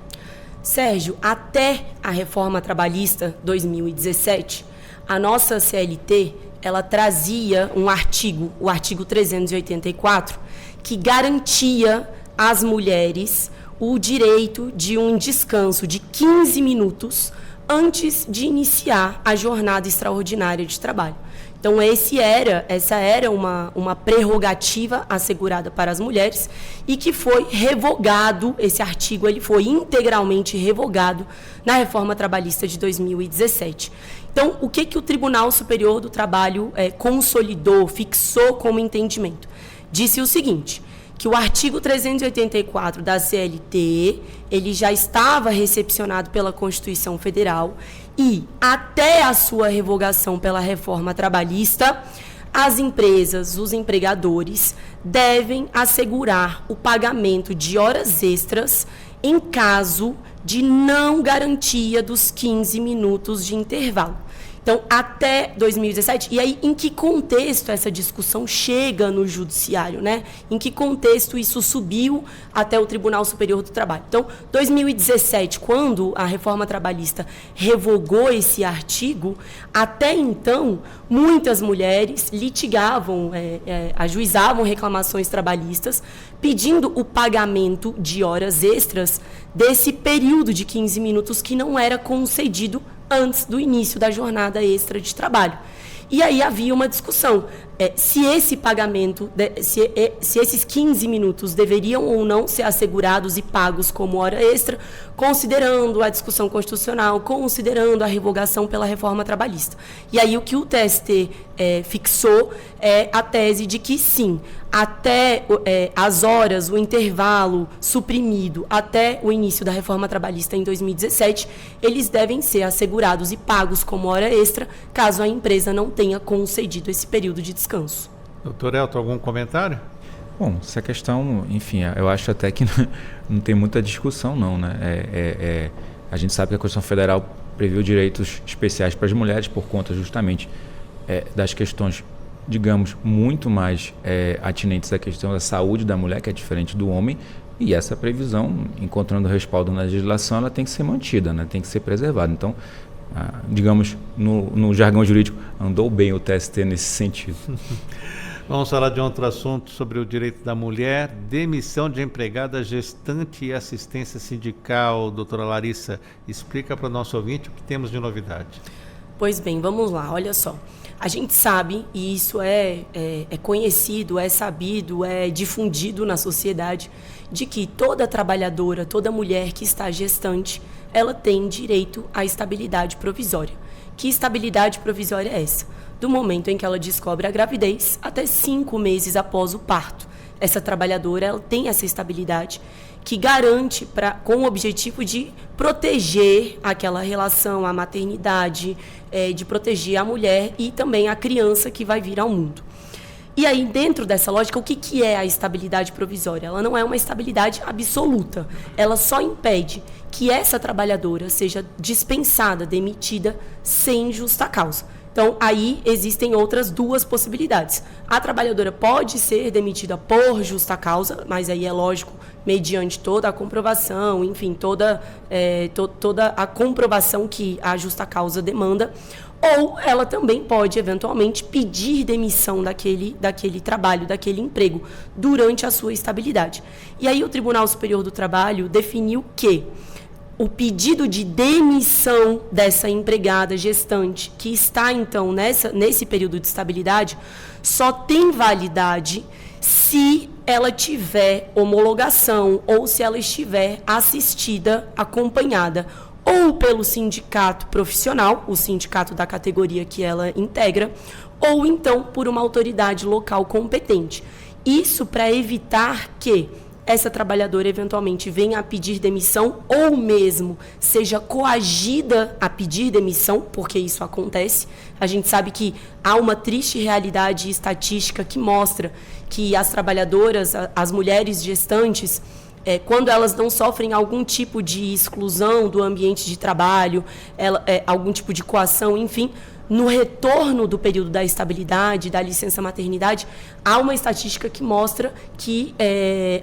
Sérgio, até a reforma trabalhista 2017, a nossa CLT, ela trazia um artigo, o artigo 384, que garantia às mulheres o direito de um descanso de 15 minutos antes de iniciar a jornada extraordinária de trabalho. Então, essa era uma prerrogativa assegurada para as mulheres e que foi revogado, esse artigo ele foi integralmente revogado na reforma trabalhista de 2017. Então, o que o Tribunal Superior do Trabalho consolidou, fixou como entendimento? Disse o seguinte, que o artigo 384 da CLT, ele já estava recepcionado pela Constituição Federal e, até a sua revogação pela reforma trabalhista, as empresas, os empregadores, devem assegurar o pagamento de horas extras em caso de não garantia dos 15 minutos de intervalo. Então, até 2017, e aí em que contexto essa discussão chega no judiciário, né? Em que contexto isso subiu até o Tribunal Superior do Trabalho? Então, 2017, quando a reforma trabalhista revogou esse artigo, até então, muitas mulheres litigavam, ajuizavam reclamações trabalhistas, pedindo o pagamento de horas extras desse período de 15 minutos que não era concedido antes do início da jornada extra de trabalho. E aí havia uma discussão, se esse pagamento, se esses 15 minutos deveriam ou não ser assegurados e pagos como hora extra, considerando a discussão constitucional, considerando a revogação pela reforma trabalhista. E aí o que o TST fixou é a tese de que sim, até as horas, o intervalo suprimido até o início da reforma trabalhista em 2017, eles devem ser assegurados e pagos como hora extra, caso a empresa não tenha concedido esse período de descanso. Doutor Elton, algum comentário? Bom, essa questão, enfim, eu acho até que não tem muita discussão não, né? A gente sabe que a Constituição Federal previu direitos especiais para as mulheres por conta justamente das questões digamos, muito mais atinentes à questão da saúde da mulher, que é diferente do homem, e essa previsão, encontrando respaldo na legislação, ela tem que ser mantida, né? Tem que ser preservada. Então, digamos, no jargão jurídico, andou bem o TST nesse sentido. Vamos falar de outro assunto sobre o direito da mulher, demissão de empregada gestante e assistência sindical. Doutora Larissa, explica para o nosso ouvinte o que temos de novidade. Pois bem, vamos lá, olha só. A gente sabe, e isso é conhecido, é sabido, é difundido na sociedade, de que toda trabalhadora, toda mulher que está gestante, ela tem direito à estabilidade provisória. Que estabilidade provisória é essa? Do momento em que ela descobre a gravidez até 5 meses após o parto. Essa trabalhadora ela tem essa estabilidade que garante, com o objetivo de proteger aquela relação, a maternidade, de proteger a mulher e também a criança que vai vir ao mundo. E aí, dentro dessa lógica, o que é a estabilidade provisória? Ela não é uma estabilidade absoluta. Ela só impede que essa trabalhadora seja dispensada, demitida, sem justa causa. Então, aí existem outras 2 possibilidades. A trabalhadora pode ser demitida por justa causa, mas aí é lógico, mediante toda a comprovação, enfim, toda a comprovação que a justa causa demanda, ou ela também pode, eventualmente, pedir demissão daquele trabalho, daquele emprego, durante a sua estabilidade. E aí o Tribunal Superior do Trabalho definiu que o pedido de demissão dessa empregada gestante, que está, então, nesse período de estabilidade, só tem validade se ela tiver homologação ou se ela estiver assistida, acompanhada, ou pelo sindicato profissional, o sindicato da categoria que ela integra, ou então por uma autoridade local competente. Isso para evitar que essa trabalhadora eventualmente venha a pedir demissão ou mesmo seja coagida a pedir demissão, porque isso acontece. A gente sabe que há uma triste realidade estatística que mostra que as trabalhadoras, as mulheres gestantes, quando elas não sofrem algum tipo de exclusão do ambiente de trabalho, algum tipo de coação, enfim, no retorno do período da estabilidade, da licença maternidade, há uma estatística que mostra que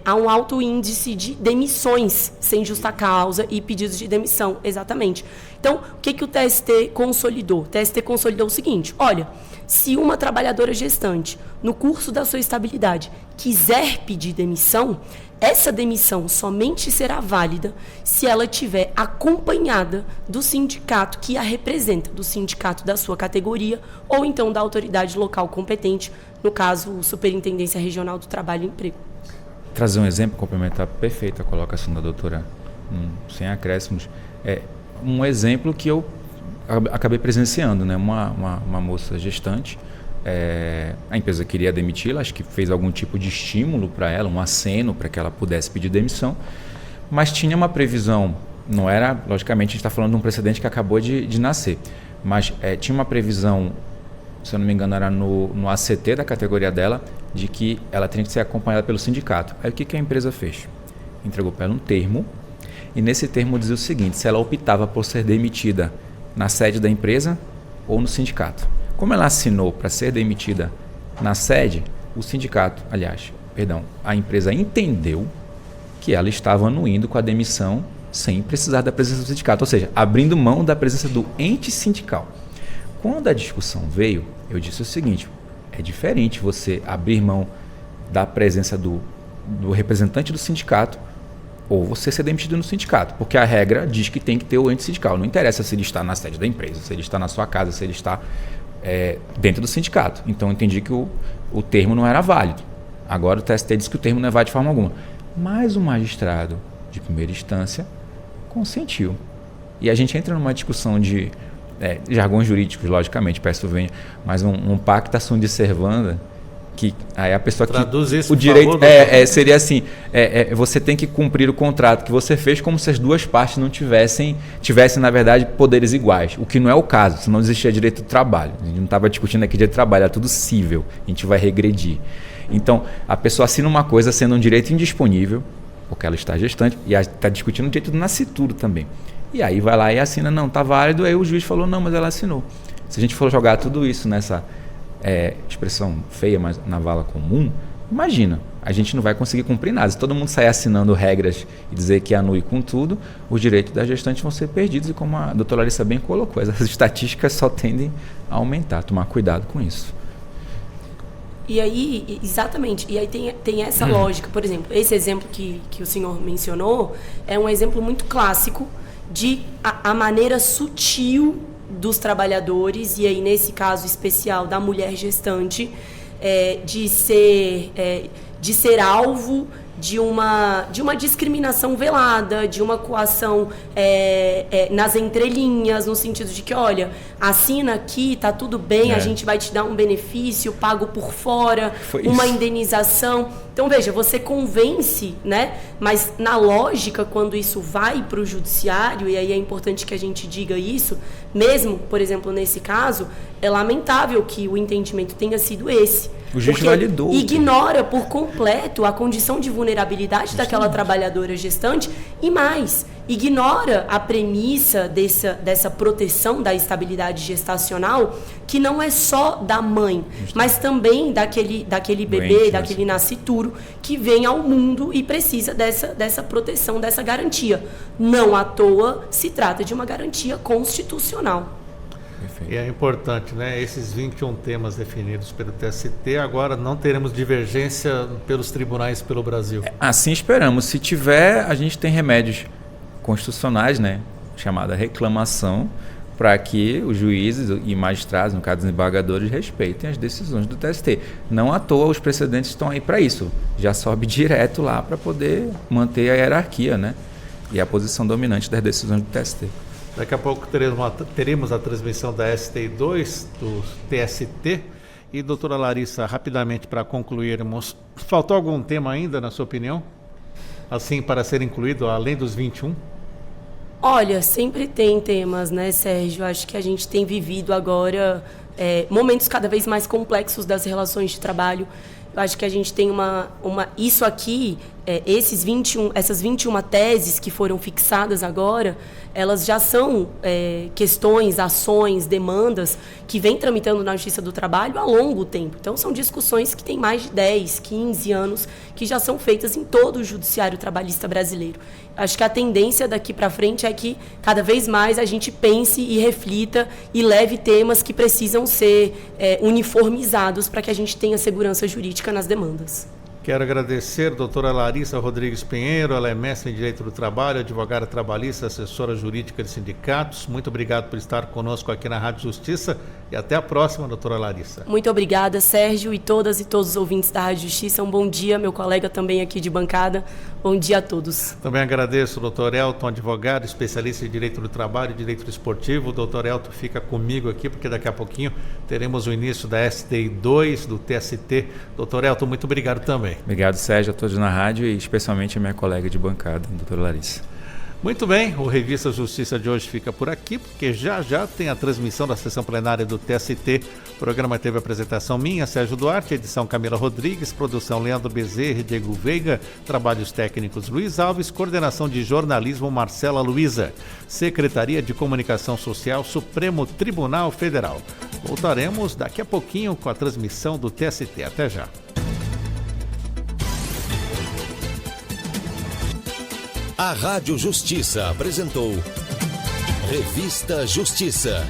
há um alto índice de demissões sem justa causa e pedidos de demissão, exatamente. Então, o que o TST consolidou? O TST consolidou o seguinte: olha, se uma trabalhadora gestante, no curso da sua estabilidade, quiser pedir demissão, essa demissão somente será válida se ela estiver acompanhada do sindicato que a representa, do sindicato da sua categoria, ou então da autoridade local competente, no caso, Superintendência Regional do Trabalho e Emprego. Trazer um exemplo, complementar perfeito a colocação da doutora, sem acréscimos. Um exemplo que eu acabei presenciando, né? Uma moça gestante, a empresa queria demiti-la, acho que fez algum tipo de estímulo para ela, um aceno para que ela pudesse pedir demissão, mas tinha uma previsão, não era, logicamente a gente está falando de um precedente que acabou de nascer, mas tinha uma previsão, se eu não me engano era no ACT da categoria dela, de que ela tinha que ser acompanhada pelo sindicato. Aí o que a empresa fez? Entregou para ela um termo, e nesse termo dizia o seguinte: se ela optava por ser demitida na sede da empresa ou no sindicato. Como ela assinou para ser demitida na sede, a empresa entendeu que ela estava anuindo com a demissão sem precisar da presença do sindicato, ou seja, abrindo mão da presença do ente sindical. Quando a discussão veio, eu disse o seguinte: é diferente você abrir mão da presença do representante do sindicato ou você ser demitido no sindicato, porque a regra diz que tem que ter o ente sindical. Não interessa se ele está na sede da empresa, se ele está na sua casa, se ele está dentro do sindicato. Então eu entendi que o termo não era válido. Agora o TST diz que o termo não é válido de forma alguma. Mas o magistrado de primeira instância consentiu. E a gente entra numa discussão de jargões jurídicos, logicamente, peço venha, mas um pactação de servanda, que aí a pessoa traduz que isso, o direito favor, seria assim, você tem que cumprir o contrato que você fez como se as duas partes não tivessem na verdade poderes iguais, o que não é o caso, senão não existia direito do trabalho. A gente não estava discutindo aqui direito do trabalho, era tudo cível, a gente vai regredir. Então a pessoa assina uma coisa sendo um direito indisponível, porque ela está gestante, e está discutindo o direito do nascituro também, e aí vai lá e assina, não, está válido, aí o juiz falou, não, mas ela assinou. Se a gente for jogar tudo isso nessa expressão feia, mas na vala comum, imagina, a gente não vai conseguir cumprir nada. Se todo mundo sair assinando regras e dizer que anue com tudo, os direitos da gestante vão ser perdidos e como a doutora Larissa bem colocou, as estatísticas só tendem a aumentar, tomar cuidado com isso. E aí, exatamente, e aí tem essa lógica, por exemplo, esse exemplo que o senhor mencionou é um exemplo muito clássico de a maneira sutil dos trabalhadores, e aí nesse caso especial da mulher gestante, de ser alvo de uma discriminação velada, de uma coação nas entrelinhas, no sentido de que, olha, assina aqui, tá tudo bem, a gente vai te dar um benefício, pago por fora, uma indenização. Então, veja, você convence, né? Mas na lógica, quando isso vai para o judiciário, e aí é importante que a gente diga isso, mesmo, por exemplo, nesse caso, é lamentável que o entendimento tenha sido esse. O juiz validou. Ignora por completo a condição de vulnerabilidade daquela trabalhadora gestante e mais, ignora a premissa dessa proteção da estabilidade gestacional, que não é só da mãe, mas também daquele bebê, daquele nascituro que vem ao mundo e precisa dessa proteção, dessa garantia. Não à toa se trata de uma garantia constitucional. E é importante, né? Esses 21 temas definidos pelo TST, agora não teremos divergência pelos tribunais pelo Brasil. Assim esperamos. Se tiver, a gente tem remédios constitucionais, né? Chamada reclamação, para que os juízes e magistrados, no caso desembargadores, respeitem as decisões do TST. Não à toa os precedentes estão aí para isso. Já sobe direto lá para poder manter a hierarquia, né? E a posição dominante das decisões do TST. Daqui a pouco teremos a transmissão da STI2, do TST. E, doutora Larissa, rapidamente para concluirmos, faltou algum tema ainda, na sua opinião? Assim, para ser incluído, além dos 21? Olha, sempre tem temas, né, Sérgio? Acho que a gente tem vivido agora momentos cada vez mais complexos das relações de trabalho. Eu acho que a gente tem isso aqui, essas 21 teses que foram fixadas agora, elas já são questões, ações, demandas que vêm tramitando na Justiça do Trabalho há longo tempo. Então, são discussões que têm mais de 10, 15 anos, que já são feitas em todo o judiciário trabalhista brasileiro. Acho que a tendência daqui para frente é que cada vez mais a gente pense e reflita e leve temas que precisam ser uniformizados para que a gente tenha segurança jurídica nas demandas. Quero agradecer a doutora Larissa Rodrigues Pinheiro, ela é mestre em Direito do Trabalho, advogada trabalhista, assessora jurídica de sindicatos. Muito obrigado por estar conosco aqui na Rádio Justiça e até a próxima, doutora Larissa. Muito obrigada, Sérgio, e todas e todos os ouvintes da Rádio Justiça. Um bom dia, meu colega também aqui de bancada. Bom dia a todos. Também agradeço o doutor Elton, advogado, especialista em Direito do Trabalho e Direito Esportivo. O doutor Elton fica comigo aqui, porque daqui a pouquinho teremos o início da STI2, do TST. Doutor Elton, muito obrigado também. Obrigado, Sérgio, a todos na rádio e especialmente a minha colega de bancada, a doutora Larissa. Muito bem, o Revista Justiça de hoje fica por aqui, porque já tem a transmissão da sessão plenária do TST. O programa teve a apresentação minha, Sérgio Duarte, edição Camila Rodrigues, produção Leandro Bezerra e Diego Veiga, trabalhos técnicos Luiz Alves, coordenação de jornalismo Marcela Luiza, Secretaria de Comunicação Social, Supremo Tribunal Federal. Voltaremos daqui a pouquinho com a transmissão do TST. Até já. A Rádio Justiça apresentou Revista Justiça.